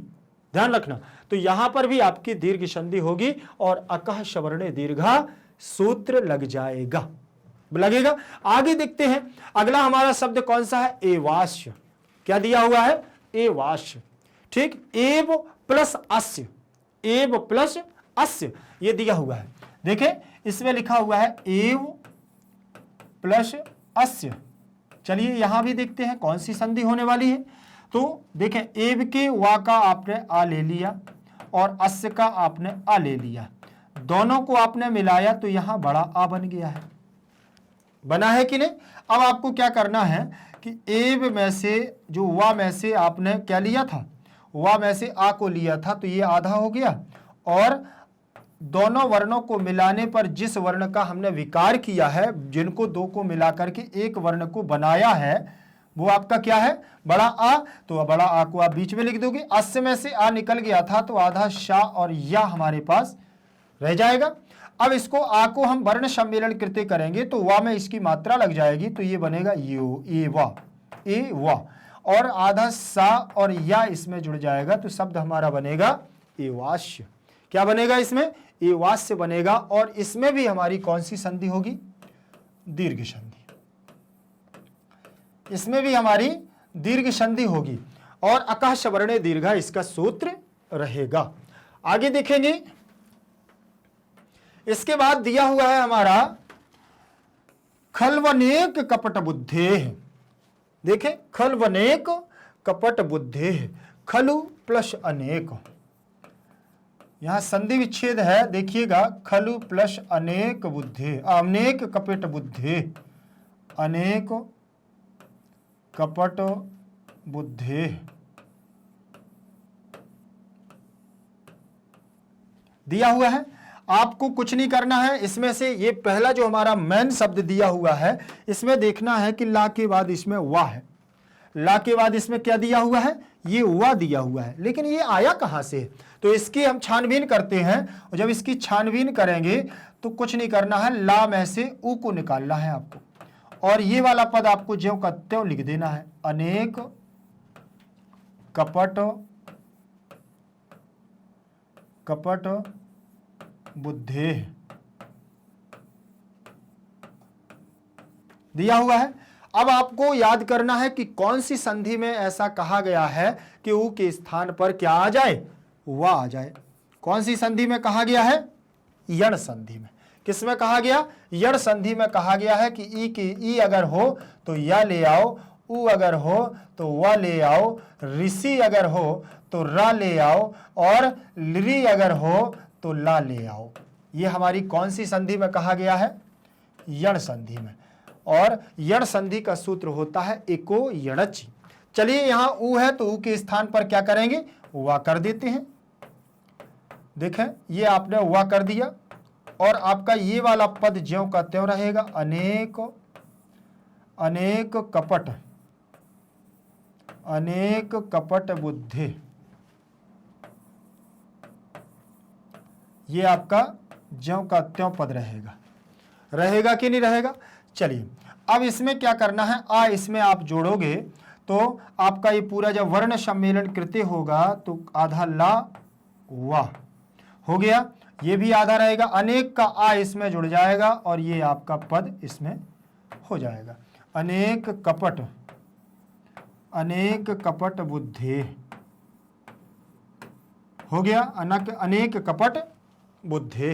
ध्यान रखना। तो यहां पर भी आपकी दीर्घ संधि होगी और अकह सवर्णे दीर्घा सूत्र लग जाएगा, लगेगा। आगे देखते हैं अगला हमारा शब्द कौन सा है? एवास्य। क्या दिया हुआ है? एवास्य। ठीक, एव प्लस अस्य, एव प्लस अस्य ये दिया हुआ है। देखें इसमें लिखा हुआ है एव प्लस अस्य। चलिए यहां भी देखते हैं कौन सी संधि होने वाली है। तो देखें एव के वा का आपने आ ले लिया और अस्य का आपने आ ले लिया, दोनों को आपने मिलाया तो यहां बड़ा आ बन गया है, बना है कि नहीं। अब आपको क्या करना है कि एव में से जो वा में से आपने क्या लिया था, वा में से आ को लिया था, तो ये आधा हो गया, और दोनों वर्णों को मिलाने पर जिस वर्ण का हमने विकार किया है, जिनको दो को मिला करके एक वर्ण को बनाया है, वो आपका क्या है, बड़ा आ। तो बड़ा आ को आप बीच में लिख दोगे, अस्य में से आ निकल गया था तो आधा शा और या हमारे पास रह जाएगा। अब इसको आ को हम वर्ण सम्मेलन कृत्य करेंगे तो वा में इसकी मात्रा लग जाएगी, तो ये बनेगा यो ए वा, और आधा सा और या इसमें जुड़ जाएगा तो शब्द हमारा बनेगा एवास्य। क्या बनेगा इसमें, एवास्य बनेगा। और इसमें भी हमारी कौन सी संधि होगी, दीर्घ संधि, इसमें भी हमारी दीर्घ संधि होगी, और अकः सवर्णे दीर्घा इसका सूत्र रहेगा। आगे देखेंगे, इसके बाद दिया हुआ है हमारा खलवनेक कपट बुद्धे। देखें खलवनेक कपट बुद्धे, खलु प्लस अनेक, यहां संधि विच्छेद है, देखिएगा खलु प्लस अनेक बुद्धे, अनेक कपट बुद्धे, अनेक कपट बुद्धे। दिया हुआ है, आपको कुछ नहीं करना है, इसमें से ये पहला जो हमारा मेन शब्द दिया हुआ है इसमें देखना है कि ला के बाद इसमें वा है, ला के बाद इसमें क्या दिया हुआ है, ये वा दिया हुआ है, लेकिन ये आया कहां से, तो इसकी हम छानबीन करते हैं। और जब इसकी छानबीन करेंगे तो कुछ नहीं करना है, ला में से ऊ को निकालना है आपको, और ये वाला पद आपको ज्यों का त्यों लिख देना है, अनेक कपट कपट बुद्धे दिया हुआ है। अब आपको याद करना है कि कौन सी संधि में ऐसा कहा गया है कि ऊ के स्थान पर क्या आ जाए, वा आ जाए। कौन सी संधि में कहा गया है, यण संधि में। किस में कहा गया, यण संधि में कहा गया है कि ई की ई अगर हो तो या ले आओ, ऊ अगर हो तो वा ले आओ, ऋषि अगर हो तो रा ले आओ, और लिरी अगर हो तो ला ले आओ। ये हमारी कौन सी संधि में कहा गया है, यण संधि में। और यण संधि का सूत्र होता है एको यणचि। चलिए यहां ऊ है तो ऊ के स्थान पर क्या करेंगे, वा कर देते हैं। देखें ये आपने वा कर दिया, और आपका ये वाला पद ज्यों का त्यों रहेगा, अनेक अनेक कपट, अनेक कपट बुद्धि। ये आपका ज्यों का त्यों पद रहेगा, रहेगा कि नहीं रहेगा। चलिए अब इसमें क्या करना है, आ इसमें आप जोड़ोगे तो आपका ये पूरा जब वर्ण सम्मेलन कृत्य होगा तो आधा ला वा हो गया, ये भी आधा रहेगा, अनेक का आ इसमें जुड़ जाएगा और ये आपका पद इसमें हो जाएगा, अनेक कपट, अनेक कपट बुद्धि हो गया, अनेक कपट बुद्धि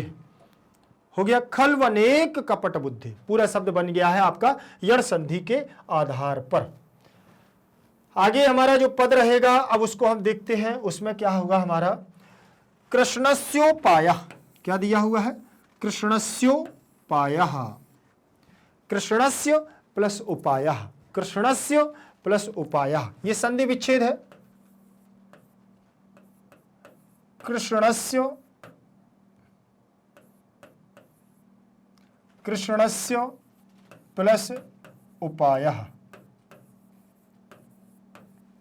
हो गया, खलवनेक कपट बुद्धि पूरा शब्द बन गया है आपका यण संधि के आधार पर। आगे हमारा जो पद रहेगा अब उसको हम देखते हैं, उसमें क्या होगा हमारा, कृष्णस्योपायः। क्या दिया हुआ है, कृष्णस्योपायः, कृष्णस्य प्लस उपायः, कृष्णस्य प्लस उपायः, ये संधि विच्छेद है, कृष्णस्य कृष्णस्य प्लस उपायः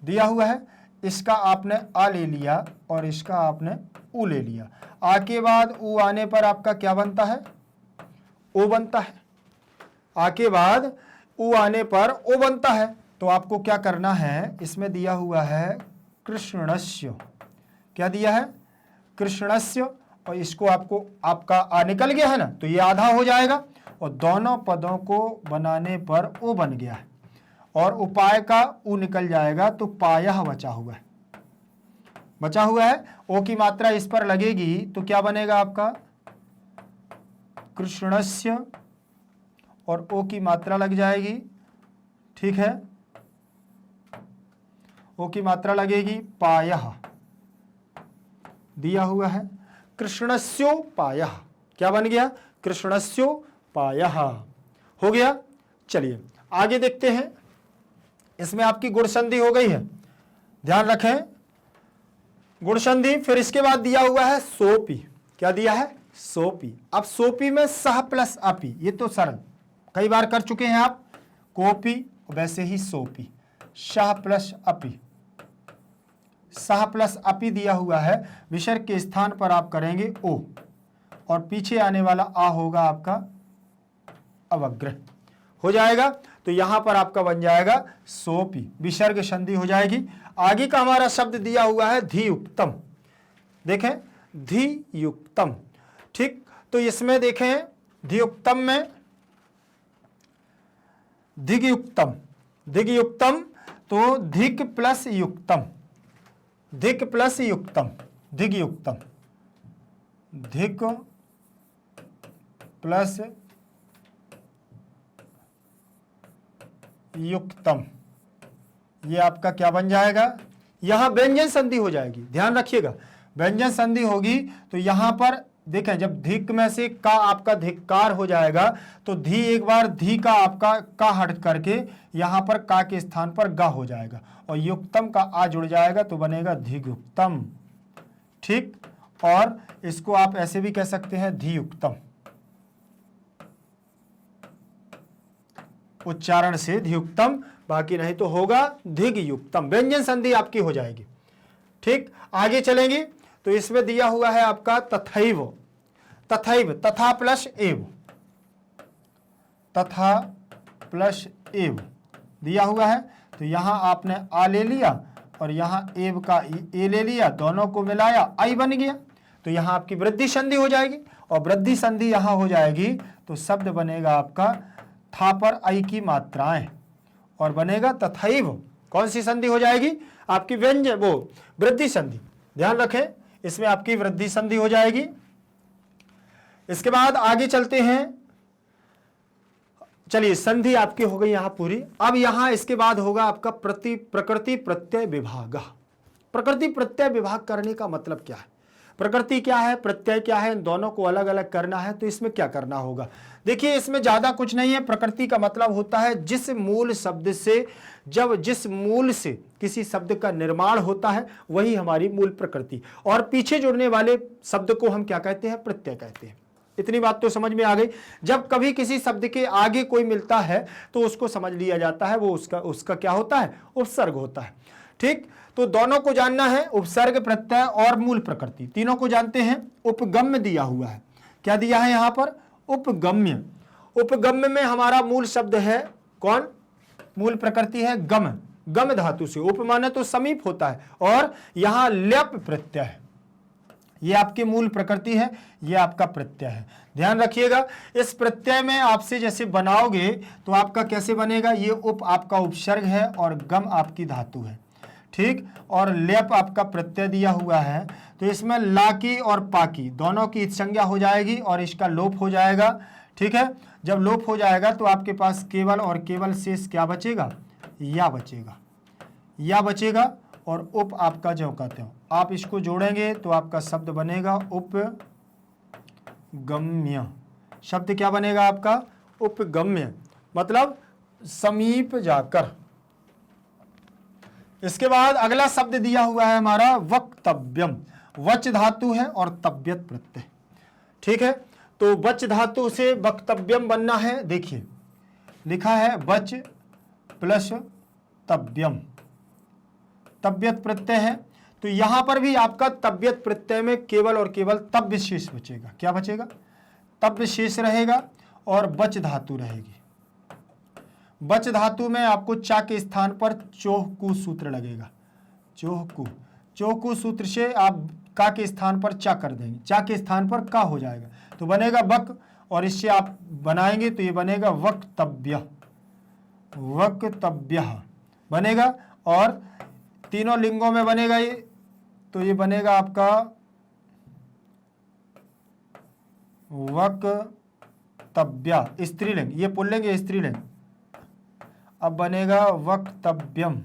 दिया हुआ है। इसका आपने आ ले लिया और इसका आपने ऊ ले लिया, आ के बाद ऊ आने पर आपका क्या बनता है, ओ बनता है, आ के बाद ऊ आने पर ओ बनता है। तो आपको क्या करना है, इसमें दिया हुआ है कृष्णस्य, क्या दिया है, कृष्णस्य, और इसको आपको आपका आ निकल गया है ना तो ये आधा हो जाएगा, और दोनों पदों को बनाने पर ओ बन गया है, और उपाय का ऊ निकल जाएगा तो पायः बचा हुआ है, बचा हुआ है, ओ की मात्रा इस पर लगेगी तो क्या बनेगा आपका, कृष्णस्य, और ओ की मात्रा लग जाएगी, ठीक है, ओ की मात्रा लगेगी पायः, दिया हुआ है कृष्णस्योपायः। क्या बन गया? कृष्णस्योपायः हो गया। चलिए आगे देखते हैं। इसमें आपकी गुण संधि हो गई है, ध्यान रखें, गुण संधि। फिर इसके बाद दिया हुआ है सोपी। क्या दिया है? सोपी। अब सोपी में सह प्लस अपी, ये तो सरल, कई बार कर चुके हैं आप। कोपी वैसे ही सोपी, सह प्लस अपी, सह प्लस अपी दिया हुआ है। विसर्ग के स्थान पर आप करेंगे ओ, और पीछे आने वाला आ होगा आपका अवग्रह, हो जाएगा। तो यहां पर आपका बन जाएगा सोपी, विसर्ग संधि हो जाएगी। आगे का हमारा शब्द दिया हुआ है धियुक्तम। देखें धियुक्तम, ठीक। तो इसमें देखें धियुक्तम में धिगयुक्तम, धिगयुक्तम तो धिक प्लस युक्तम, धिक प्लस युक्तम, धिगयुक्तम, धिक प्लस युक्तम, ये आपका क्या बन जाएगा? यहां व्यंजन संधि हो जाएगी, ध्यान रखिएगा। व्यंजन संधि होगी तो यहां पर देखें, जब धिक में से का आपका धिक्कार हो जाएगा तो धी एक बार धी का आपका का हट करके यहां पर का के स्थान पर गा हो जाएगा, और युक्तम का आ जुड़ जाएगा तो बनेगा धिगयुक्तम, ठीक। और इसको आप ऐसे भी कह सकते हैं धियुक्तम, उच्चारण से धियुक्तम, बाकी नहीं तो होगा धिगयुक्तम। व्यंजन संधि आपकी हो जाएगी, ठीक। आगे चलेंगे तो इसमें दिया हुआ है आपका तथैव, तथैव, तथा प्लस एव, तथा प्लस एव दिया हुआ है। तो यहां आपने आ ले लिया और यहां एव का ए ले लिया, दोनों को मिलाया आई बन गया। तो यहां आपकी वृद्धि संधि हो जाएगी, और वृद्धि संधि यहां हो जाएगी तो शब्द बनेगा आपका था पर आई की मात्राएं, और बनेगा तथैव। कौन सी संधि हो जाएगी? आपकी व्यंजन वो वृद्धि संधि, ध्यान रखें, इसमें आपकी वृद्धि संधि हो जाएगी। इसके बाद आगे चलते हैं। चलिए संधि आपकी हो गई यहां पूरी। अब यहां इसके बाद होगा आपका प्रकृति प्रत्यय विभाग। प्रकृति प्रत्यय विभाग करने का मतलब क्या है? प्रकृति क्या है, प्रत्यय क्या है, इन दोनों को अलग अलग करना है। तो इसमें क्या करना होगा? देखिए इसमें ज्यादा कुछ नहीं है। प्रकृति का मतलब होता है जिस मूल शब्द से, जब जिस मूल से किसी शब्द का निर्माण होता है वही हमारी मूल प्रकृति, और पीछे जुड़ने वाले शब्द को हम क्या कहते हैं? प्रत्यय कहते हैं। इतनी बात तो समझ में आ गई। जब कभी किसी शब्द के आगे कोई मिलता है तो उसको समझ लिया जाता है, वो उसका क्या होता है? उपसर्ग होता है, ठीक। तो दोनों को जानना है, उपसर्ग, प्रत्यय और मूल प्रकृति, तीनों को जानते हैं। उपगम्य दिया हुआ है, क्या दिया है यहां पर? उपगम्य। उपगम्य में हमारा मूल शब्द है कौन? मूल प्रकृति है गम, गम धातु से। उप माने तो समीप होता है, और यहां ल्यप प्रत्यय है, ये आपकी मूल प्रकृति है, ये आपका प्रत्यय है। ध्यान रखिएगा, इस प्रत्यय में आपसे जैसे बनाओगे तो आपका कैसे बनेगा? ये उप आपका उपसर्ग है और गम आपकी धातु है, ठीक। और लेप आपका प्रत्यय दिया हुआ है, तो इसमें लाकी और पाकी दोनों की संज्ञा हो जाएगी और इसका लोप हो जाएगा, ठीक है। जब लोप हो जाएगा तो आपके पास केवल और केवल शेष क्या बचेगा? या बचेगा, या बचेगा। और उप आपका जो कहते हो, आप इसको जोड़ेंगे तो आपका शब्द बनेगा उपगम्य। शब्द क्या बनेगा आपका? उपगम्य, मतलब समीप जाकर। इसके बाद अगला शब्द दिया हुआ है हमारा वक्तव्यम। वच धातु है और तव्यत प्रत्यय, ठीक है। तो वच धातु से वक्तव्यम बनना है। देखिए लिखा है वच प्लस तव्यम, तव्यत प्रत्यय है। तो यहां पर भी आपका तव्यत प्रत्यय में केवल और केवल तव्य शेष बचेगा। क्या बचेगा? तव्य शेष रहेगा और वच धातु रहेगी। वच धातु में आपको चा के स्थान पर चोहकु सूत्र लगेगा। चोहकु, चोहकु सूत्र से आप का के स्थान पर चा कर देंगे, चा के स्थान पर का हो जाएगा तो बनेगा वक, और इससे आप बनाएंगे तो ये बनेगा वक्तव्य, वक्तव्य बनेगा। और तीनों लिंगों में बनेगा ये, तो ये बनेगा आपका वक्तव्य स्त्रीलिंग, ये पुल्लिंग, ये स्त्रीलिंग। अब बनेगा वक्तव्यम,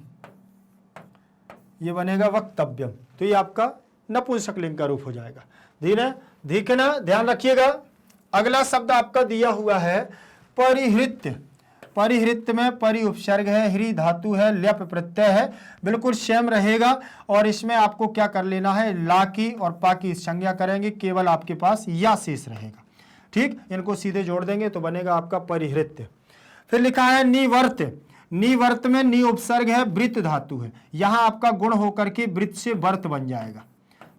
ये बनेगा वक्तव्यम। तो ये आपका नपुंसकलिंग का रूप हो जाएगा। ठीक है ना, ध्यान रखिएगा। अगला शब्द आपका दिया हुआ है परिहृत्य। परिहृत्य में परि उपसर्ग है, ह्री धातु है, ल्यप प्रत्यय है, बिल्कुल सेम रहेगा। और इसमें आपको क्या कर लेना है, ला की और पा की संज्ञा करेंगे, केवल आपके पास या शेष रहेगा। ठीक, इनको सीधे जोड़ देंगे तो बनेगा आपका परिहृत्य। फिर लिखा है निवर्त। निवर्त में नि उपसर्ग है, वृत्त धातु है, यहां आपका गुण होकर के वृत्त से वर्त बन जाएगा।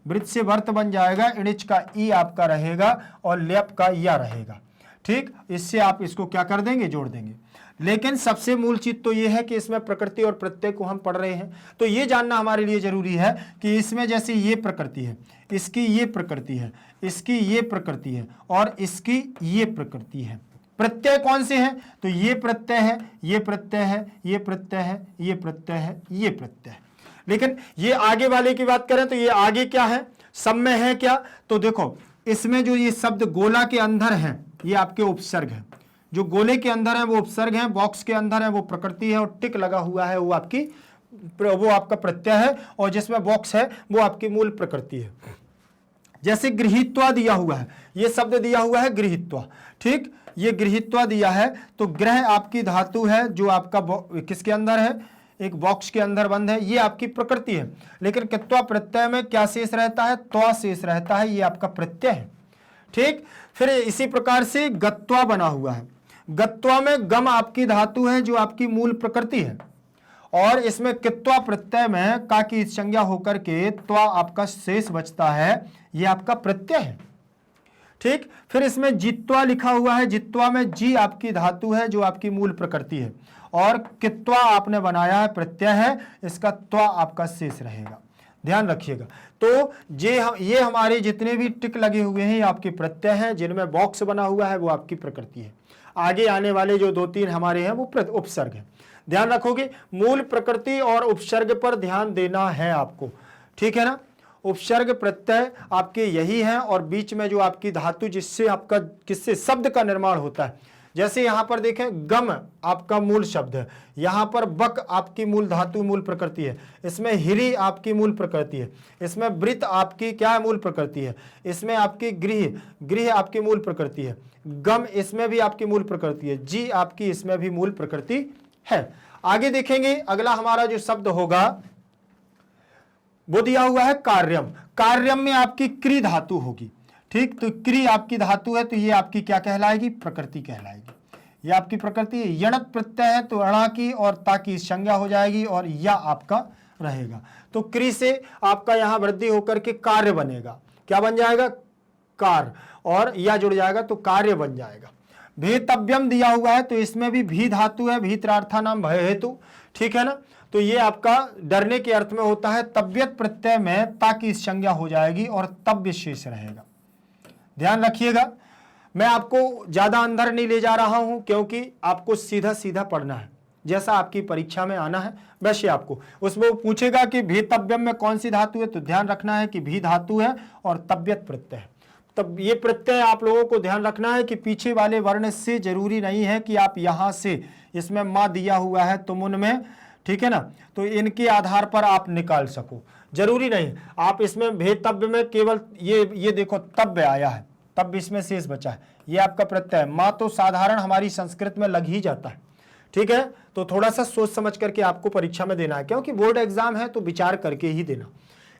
वृत्त से वर्त बन जाएगा, इणिच का ई आपका रहेगा और ल्यप का या रहेगा। ठीक, इससे आप इसको क्या कर देंगे, जोड़ देंगे। लेकिन सबसे मूल चीज तो ये है कि इसमें प्रकृति और प्रत्यय को हम पढ़ रहे हैं, तो ये जानना हमारे लिए जरूरी है कि इसमें जैसे ये प्रकृति है, इसकी ये प्रकृति है, इसकी ये प्रकृति है और इसकी ये प्रकृति है। प्रत्यय कौन से हैं, तो ये प्रत्यय है, ये प्रत्यय है, ये प्रत्यय है, ये प्रत्यय है, ये प्रत्यय है। लेकिन ये आगे वाले की बात करें तो ये आगे क्या है, सब में है क्या, तो देखो इसमें जो ये शब्द गोला के अंदर है ये आपके उपसर्ग है। जो गोले के अंदर है वो उपसर्ग है, बॉक्स के अंदर है वो प्रकृति है और टिक लगा हुआ है वो आपका प्रत्यय है, और जिसमें बॉक्स है वो आपकी मूल प्रकृति है। जैसे गृहीत्वा दिया हुआ है, ये शब्द दिया हुआ है गृहीत्वा। ठीक, ये गृहीत्वा दिया है तो ग्रह आपकी धातु है जो आपका किसके अंदर है, एक बॉक्स के अंदर बंद है, ये आपकी प्रकृति है। लेकिन कित्वा प्रत्यय में क्या शेष रहता है, त्वा शेष रहता है, ये आपका प्रत्यय है। ठीक, फिर इसी प्रकार से गत्वा बना हुआ है। गत्वा में गम आपकी धातु है जो आपकी मूल प्रकृति है, और इसमें कित्वा प्रत्यय में का की संज्ञा होकर के त्वा आपका शेष बचता है, ये आपका प्रत्यय है। ठीक, फिर इसमें जित्वा लिखा हुआ है। जित्वा में जी आपकी धातु है जो आपकी मूल प्रकृति है, और कित्वा आपने बनाया है प्रत्यय है, इसका त्वा आपका शेष रहेगा। ध्यान रखिएगा। तो ये हमारे जितने भी टिक लगे हुए हैं ये आपके प्रत्यय हैं, जिनमें बॉक्स बना हुआ है वो आपकी प्रकृति है। आगे आने वाले जो 2-3 हमारे हैं वो उपसर्ग है। ध्यान रखोगे, मूल प्रकृति और उपसर्ग पर ध्यान देना है आपको। ठीक है ना, उपसर्ग प्रत्यय आपके यही हैं, और बीच में जो आपकी धातु जिससे आपका किससे शब्द का निर्माण होता है। जैसे यहां पर देखें गम आपका मूल शब्द है, यहां पर बक आपकी मूल धातु मूल प्रकृति है, इसमें हिरी आपकी मूल प्रकृति है, इसमें वृत्त आपकी क्या मूल प्रकृति है, इसमें आपकी गृह आपकी मूल प्रकृति है, गम इसमें भी आपकी मूल प्रकृति है, जी आपकी इसमें भी मूल प्रकृति है। आगे देखेंगे अगला हमारा जो शब्द होगा वो दिया हुआ है कार्यम। कार्यम में आपकी क्री धातु होगी। ठीक, तो क्री आपकी धातु है तो ये आपकी क्या कहलाएगी, प्रकृति कहलाएगी, ये आपकी प्रकृति है। यणत प्रत्यय है तो अणा की और ता की संज्ञा हो जाएगी और या आपका रहेगा। तो क्री से आपका यहां वृद्धि होकर के कार्य बनेगा, क्या बन जाएगा, कार, और या जुड़ जाएगा तो कार्य बन जाएगा। भेतव्यम दिया हुआ है तो इसमें भी भी धातु है, भीतरार्था नाम भय हेतु। ठीक है ना, तो ये आपका डरने के अर्थ में होता है। तब्यत प्रत्यय में ता की संज्ञा हो जाएगी और तब्य शेष रहेगा। ध्यान रखिएगा, मैं आपको ज्यादा अंदर नहीं ले जा रहा हूं क्योंकि आपको सीधा सीधा पढ़ना है, जैसा आपकी परीक्षा में आना है वैसे आपको। उसमें वो पूछेगा कि भेतव्यम में कौन सी धातु है, तो ध्यान रखना है कि भी धातु है और तब्यत प्रत्यय है। तब ये प्रत्यय आप लोगों को ध्यान रखना है कि पीछे वाले वर्ण से जरूरी नहीं है कि आप यहां से, इसमें माँ दिया हुआ है तुम उनमें, ठीक है ना, तो इनके आधार पर आप निकाल सको, जरूरी नहीं। आप इसमें भेतव्य में केवल ये देखो तब्य आया है, तब इसमें शेष बचा है, ये आपका प्रत्यय। माँ तो साधारण हमारी संस्कृत में लग ही जाता है। ठीक है, तो थोड़ा सा सोच समझ करके आपको परीक्षा में देना है, क्योंकि बोर्ड एग्जाम है तो विचार करके ही देना।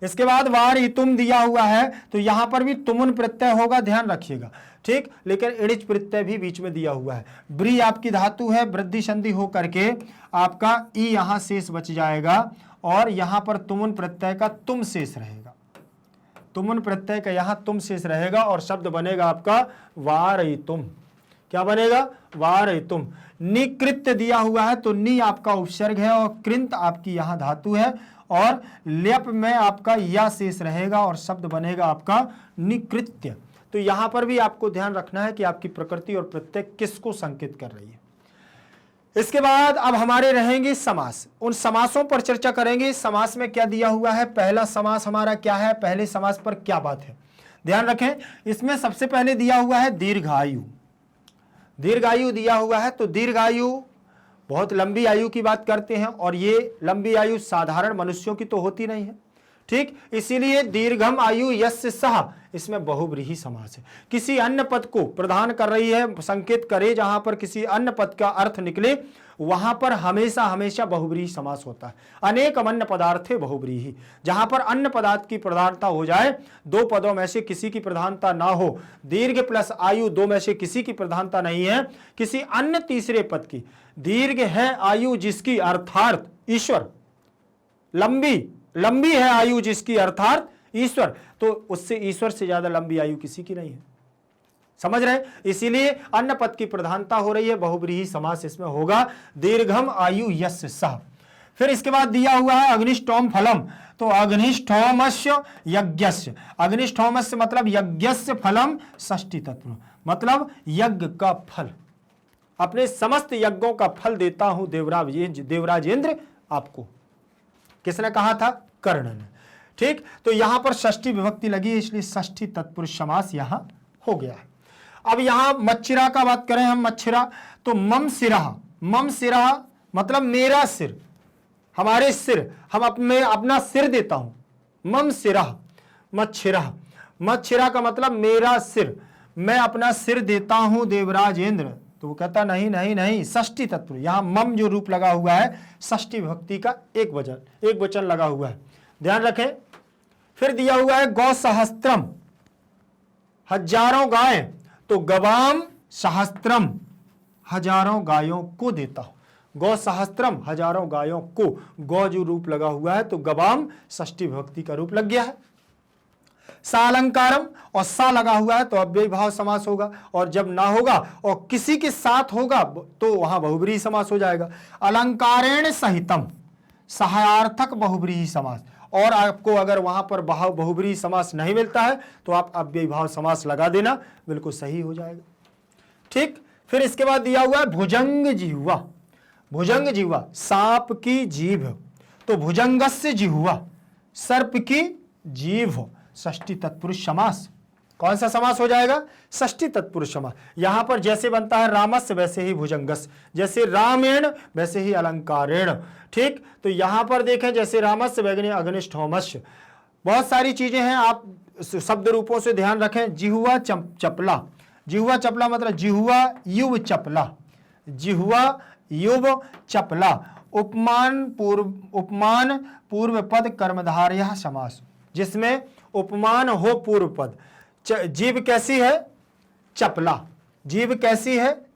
इसके बाद वार इतुम दिया हुआ है तो यहां पर भी तुमुन प्रत्यय होगा, ध्यान रखिएगा। ठीक, लेकिन इणिच प्रत्यय भी बीच में दिया हुआ है। ब्री आपकी धातु है, वृद्धि संधि हो करके आपका ई यहां शेष बच जाएगा और यहां पर तुमुन प्रत्यय का तुम शेष रहेगा। तुमुन प्रत्यय का यहां तुम शेष रहेगा और शब्द बनेगा आपका वारयितुम। क्या बनेगा, वारयितुम। निकृत्य दिया हुआ है तो नी आपका उपसर्ग है और कृंत आपकी यहां धातु है और ल्यप में आपका या शेष रहेगा और शब्द बनेगा आपका निकृत्य। तो यहां पर भी आपको ध्यान रखना है कि आपकी प्रकृति और प्रत्यय किसको संकेत कर रही है। इसके बाद अब हमारे रहेंगे समास, उन समासों पर चर्चा करेंगे। समास में क्या दिया हुआ है, पहला समास हमारा क्या है, पहले समास पर क्या बात है, ध्यान रखें। इसमें सबसे पहले दिया हुआ है दीर्घायु। दीर्घायु दिया हुआ है तो दीर्घायु बहुत लंबी आयु की बात करते हैं, और ये लंबी आयु साधारण मनुष्यों की तो होती नहीं है, ठीक। इसीलिए दीर्घम आयु यस्य सह, इसमें बहुव्रीहि समास है। किसी अन्य पद को प्रदान कर रही है, संकेत करे जहां पर किसी अन्य पद का अर्थ निकले वहां पर हमेशा हमेशा बहुव्रीहि समास होता है। अनेक अन्य पदार्थे बहुव्रीहि, जहां पर अन्य पदार्थ की प्रधानता हो जाए, दो पदों में से किसी की प्रधानता ना हो, दीर्घ प्लस आयु दो में से किसी की प्रधानता नहीं है, किसी अन्य तीसरे पद की, दीर्घ है आयु जिसकी अर्थात ईश्वर, लंबी है आयु जिसकी अर्थात ईश्वर, तो उससे ईश्वर से ज्यादा लंबी आयु किसी की नहीं है। समझ रहे? इसीलिए अन्य पद की प्रधानता हो रही है, बहुव्रीहि समास इसमें होगा, दीर्घम आयु यस्य सह। फिर इसके बाद दिया हुआ है अग्निष्टोम फलम, तो अग्निष्टोमस्य यज्ञस्य, अग्निष्टोमस्य मतलब यज्ञस्य फलम षष्ठी तत्पुरुष, मतलब यज्ञ का फल, अपने समस्त यज्ञों का फल देता हूं देवराजेंद्र आपको। किसने कहा था? कर्ण ने, ठीक। तो यहां पर षष्ठी विभक्ति लगी है, इसलिए षष्ठी तत्पुरुष समास यहां हो गया है। अब यहां मच्छिरा का बात करें हम, मच्छिरा, तो मम सिरा मतलब मेरा सिर, हमारे सिर, हम अपना सिर देता हूं, मम सिरा मच्छिरा का मतलब मेरा सिर, मैं अपना सिर देता हूं देवराजेंद्र। तो वो कहता नहीं, षष्ठी तत्पुरुष, यहां मम जो रूप लगा हुआ है षष्ठी विभक्ति का एक वचन लगा हुआ है, ध्यान रखें। फिर दिया हुआ है गौ सहस्त्रम, हजारों गाय, तो गवाम सहस्त्रम, हजारों गायों को देता हूं, गौ सहस्त्रम हजारों गायों को, गौ जो रूप लगा हुआ है तो गवाम षष्ठी विभक्ति का रूप लग गया है। सालंकारम, और सा लगा हुआ है तो अव्ययी भाव समास होगा, और जब ना होगा और किसी के साथ होगा तो वहां बहुव्रीहि समास हो जाएगा। अलंकारेण सहितम, सहायार्थक बहुव्रीहि समास, और आपको अगर वहां पर बहुव्रीहि समास नहीं मिलता है तो आप अव्ययी भाव समास लगा देना, बिल्कुल सही हो जाएगा, ठीक। फिर इसके बाद दिया हुआ है भुजंग जिह्वा, सांप की जीभ, तो भुजंगस्य जिह्वा, सर्प की जीभ, षष्ठी तत्पुरुष समास। कौन सा समास हो जाएगा? षष्ठी तत्पुरुष समास। यहां पर जैसे बनता है रामस्य वैसे ही भुजंगस, जैसे रामेण वैसे ही अलंकारेण, ठीक। तो यहां पर देखें जैसे रामस्य वैगने अग्निष्ठोमस्य, बहुत सारी चीजें हैं, आप शब्द रूपों से ध्यान रखें। जिह्वा चपला मतलब जिह्वा युव चपला, उपमान पूर्व पद कर्मधारय समास, जिसमें उपमान हो पूर्व पद। जीभ कैसी है?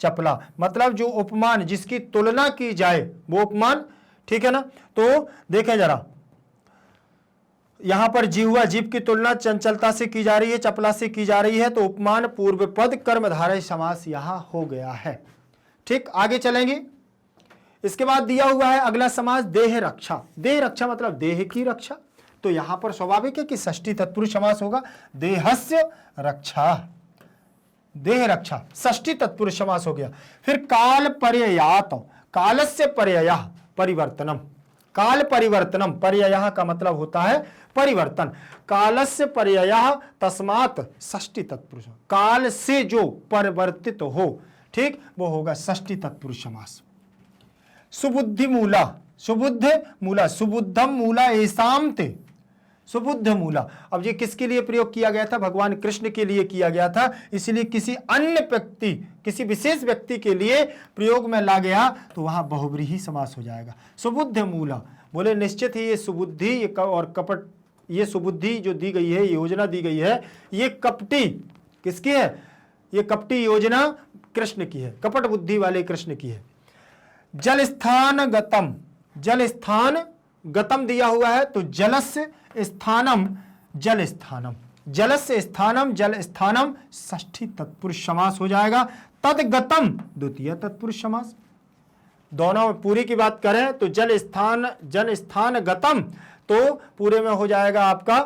चपला, मतलब जो उपमान जिसकी तुलना की जाए वो उपमान, ठीक है ना। तो देखें जरा, यहां पर जीभ की तुलना चंचलता से की जा रही है, चपला से की जा रही है, तो उपमान पूर्व पद कर्मधारय समास यहां हो गया है, ठीक। आगे चलेंगे। इसके बाद दिया हुआ है अगला समास देह रक्षा मतलब देह की रक्षा, तो यहां पर स्वाभाविक है कि षष्ठी तत्पुरुष समास होगा, देहस्य रक्षा, षष्ठी तत्पुरुष समास हो गया। फिर काल पर्ययात, कालस्य पर्ययः परिवर्तनम, काल परिवर्तनम, पर्ययः का मतलब होता है परिवर्तन, कालस्य पर्ययः तस्मात् षष्ठी तत्पुरुष, काल से जो परिवर्तित हो, ठीक, वो होगा षष्ठी तत्पुरुष समास। सुबुद्धम मूला एसाम ते, सुबुद्ध मूला, अब ये किसके लिए प्रयोग किया गया था? भगवान कृष्ण के लिए किया गया था, इसलिए किसी अन्य व्यक्ति, किसी विशेष व्यक्ति के लिए प्रयोग में ला गया तो वहां बहुव्रीहि समास हो जाएगा। सुबुद्ध मूला, बोले निश्चित ही ये सुबुद्धि और कपट, ये सुबुद्धि जो दी गई है, योजना दी गई है, ये कपटी किसकी है? ये कपटी योजना कृष्ण की है, कपट बुद्धि वाले कृष्ण की है। जल स्थान गतम दिया हुआ है, तो जलस्य स्थानम जल स्थानम षष्ठी तत्पुरुष समास हो जाएगा। तदगतम द्वितीय तत्पुरुष समास। दोनों पूरी की बात करें तो जल स्थान गतम तो पूरे में हो जाएगा आपका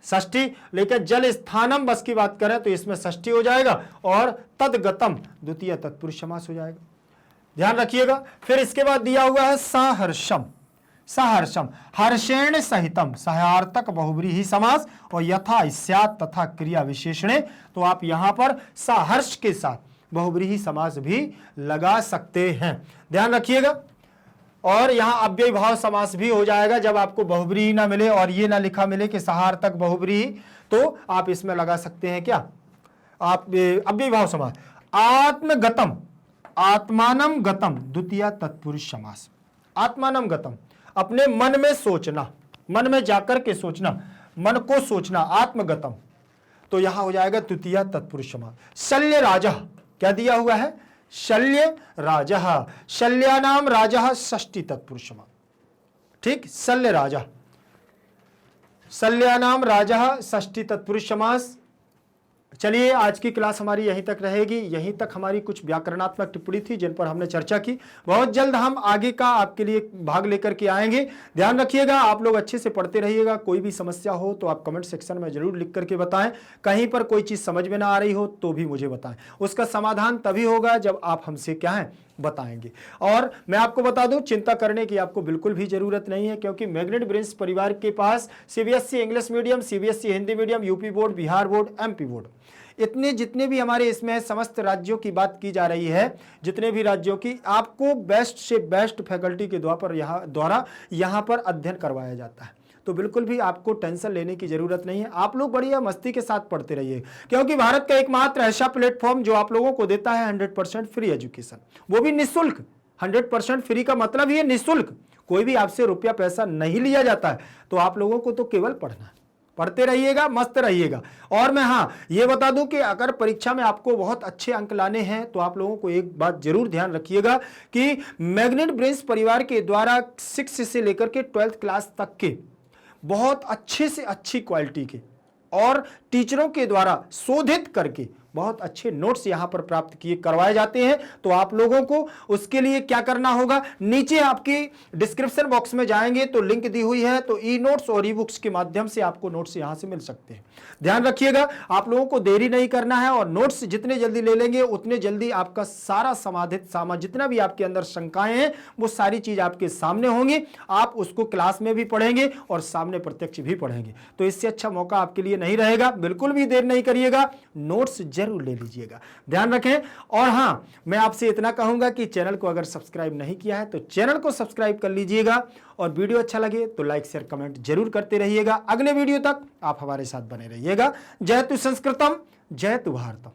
षष्ठी, लेकिन जल स्थानम बस की बात करें तो इसमें षष्ठी हो जाएगा, और तदगतम द्वितीय तत्पुरुष समास हो जाएगा, ध्यान रखिएगा। फिर इसके बाद दिया हुआ है सहर्षम, हर्षेण सहितम, सहायार्थक बहुव्रीहि समास, और यथा स्यात् तथा क्रिया विशेषणे, तो आप यहां पर सहर्ष के साथ बहुव्रीहि समास भी लगा सकते हैं, ध्यान रखिएगा। और यहां अव्ययी भाव समास भी हो जाएगा जब आपको बहुव्रीहि ना मिले और ये ना लिखा मिले कि सहार्थक बहुव्रीहि, तो आप इसमें लगा सकते हैं क्या, आप अव्ययी भाव समास। आत्मगतम, आत्मानम गतम द्वितीय तत्पुरुष समास। आत्मानम गतम, अपने मन में सोचना, मन में जाकर के सोचना, मन को सोचना, आत्मगतम, तो यहां हो जाएगा द्वितीय तत्पुरुष समास। शल्य राजा, क्या दिया हुआ है, शल्य राजा, शल्यानाम राजा षष्ठी तत्पुरुष समास, ठीक, शल्य राजा, शल्यानाम राजा षष्ठी तत्पुरुष समास। चलिए आज की क्लास हमारी यहीं तक रहेगी, यहीं तक हमारी कुछ व्याकरणात्मक टिप्पणी थी जिन पर हमने चर्चा की। बहुत जल्द हम आगे का आपके लिए भाग लेकर के आएंगे। ध्यान रखिएगा, आप लोग अच्छे से पढ़ते रहिएगा। कोई भी समस्या हो तो आप कमेंट सेक्शन में जरूर लिख करके बताएं। कहीं पर कोई चीज समझ में ना आ रही हो तो भी मुझे बताएं, उसका समाधान तभी होगा जब आप हमसे क्या है बताएंगे। और मैं आपको बता दूं, चिंता करने की आपको बिल्कुल भी जरूरत नहीं है, क्योंकि मैग्नेट ब्रेन्स परिवार के पास CBSE English medium, CBSE Hindi medium, UP board, Bihar board, MP board, इतने जितने भी हमारे इसमें समस्त राज्यों की बात की जा रही है, जितने भी राज्यों की, आपको बेस्ट से बेस्ट फैकल्टी के द्वारा यहाँ पर अध्ययन करवाया जाता है। तो बिल्कुल भी आपको टेंशन लेने की जरूरत नहीं है। आप लोग बढ़िया मस्ती के साथ पढ़ते रहिए, क्योंकि भारत का एकमात्र ऐसा प्लेटफॉर्म जो आप लोगों को देता है 100% फ्री एजुकेशन, वो भी निःशुल्क। 100% फ्री का मतलब ही निःशुल्क, कोई भी आपसे रुपया पैसा नहीं लिया जाता है। तो आप लोगों को तो केवल पढ़ना है, पढ़ते रहिएगा, मस्त रहिएगा। और मैं ये बता दूं कि अगर परीक्षा में आपको बहुत अच्छे अंक लाने हैं तो आप लोगों को एक बात जरूर ध्यान रखिएगा कि मैग्नेट ब्रेन्स परिवार के द्वारा 6 से लेकर के 12th क्लास तक के बहुत अच्छे से अच्छी क्वालिटी के और टीचरों के द्वारा शोधित करके बहुत अच्छे नोट्स यहां पर प्राप्त करवाए जाते हैं। तो आप लोगों को उसके लिए क्या करना होगा, नीचे आपकी डिस्क्रिप्शन बॉक्स में जाएंगे तो लिंक दी हुई है, तो ई नोट्स और ई बुक्स के माध्यम से आपको नोट्स यहां से मिल सकते हैं। ध्यान रखिएगा, आप लोगों को देरी नहीं करना है और नोट्स जितने जल्दी ले लेंगे उतने जल्दी आपका सारा समाधित जितना भी आपके अंदर शंकाएं हैं वो सारी चीज आपके सामने होंगी। आप उसको क्लास में भी पढ़ेंगे और सामने प्रत्यक्ष भी पढ़ेंगे, तो इससे अच्छा मौका आपके लिए नहीं रहेगा। बिल्कुल भी देर नहीं करिएगा, नोट्स जरूर ले लीजिएगा, ध्यान रखें। और मैं आपसे इतना कहूंगा कि चैनल को अगर सब्सक्राइब नहीं किया है तो चैनल को सब्सक्राइब कर लीजिएगा, और वीडियो अच्छा लगे तो लाइक शेयर कमेंट जरूर करते रहिएगा। अगले वीडियो तक आप हमारे साथ बने रहिएगा। जय तु संस्कृतम, जय तु भारतम।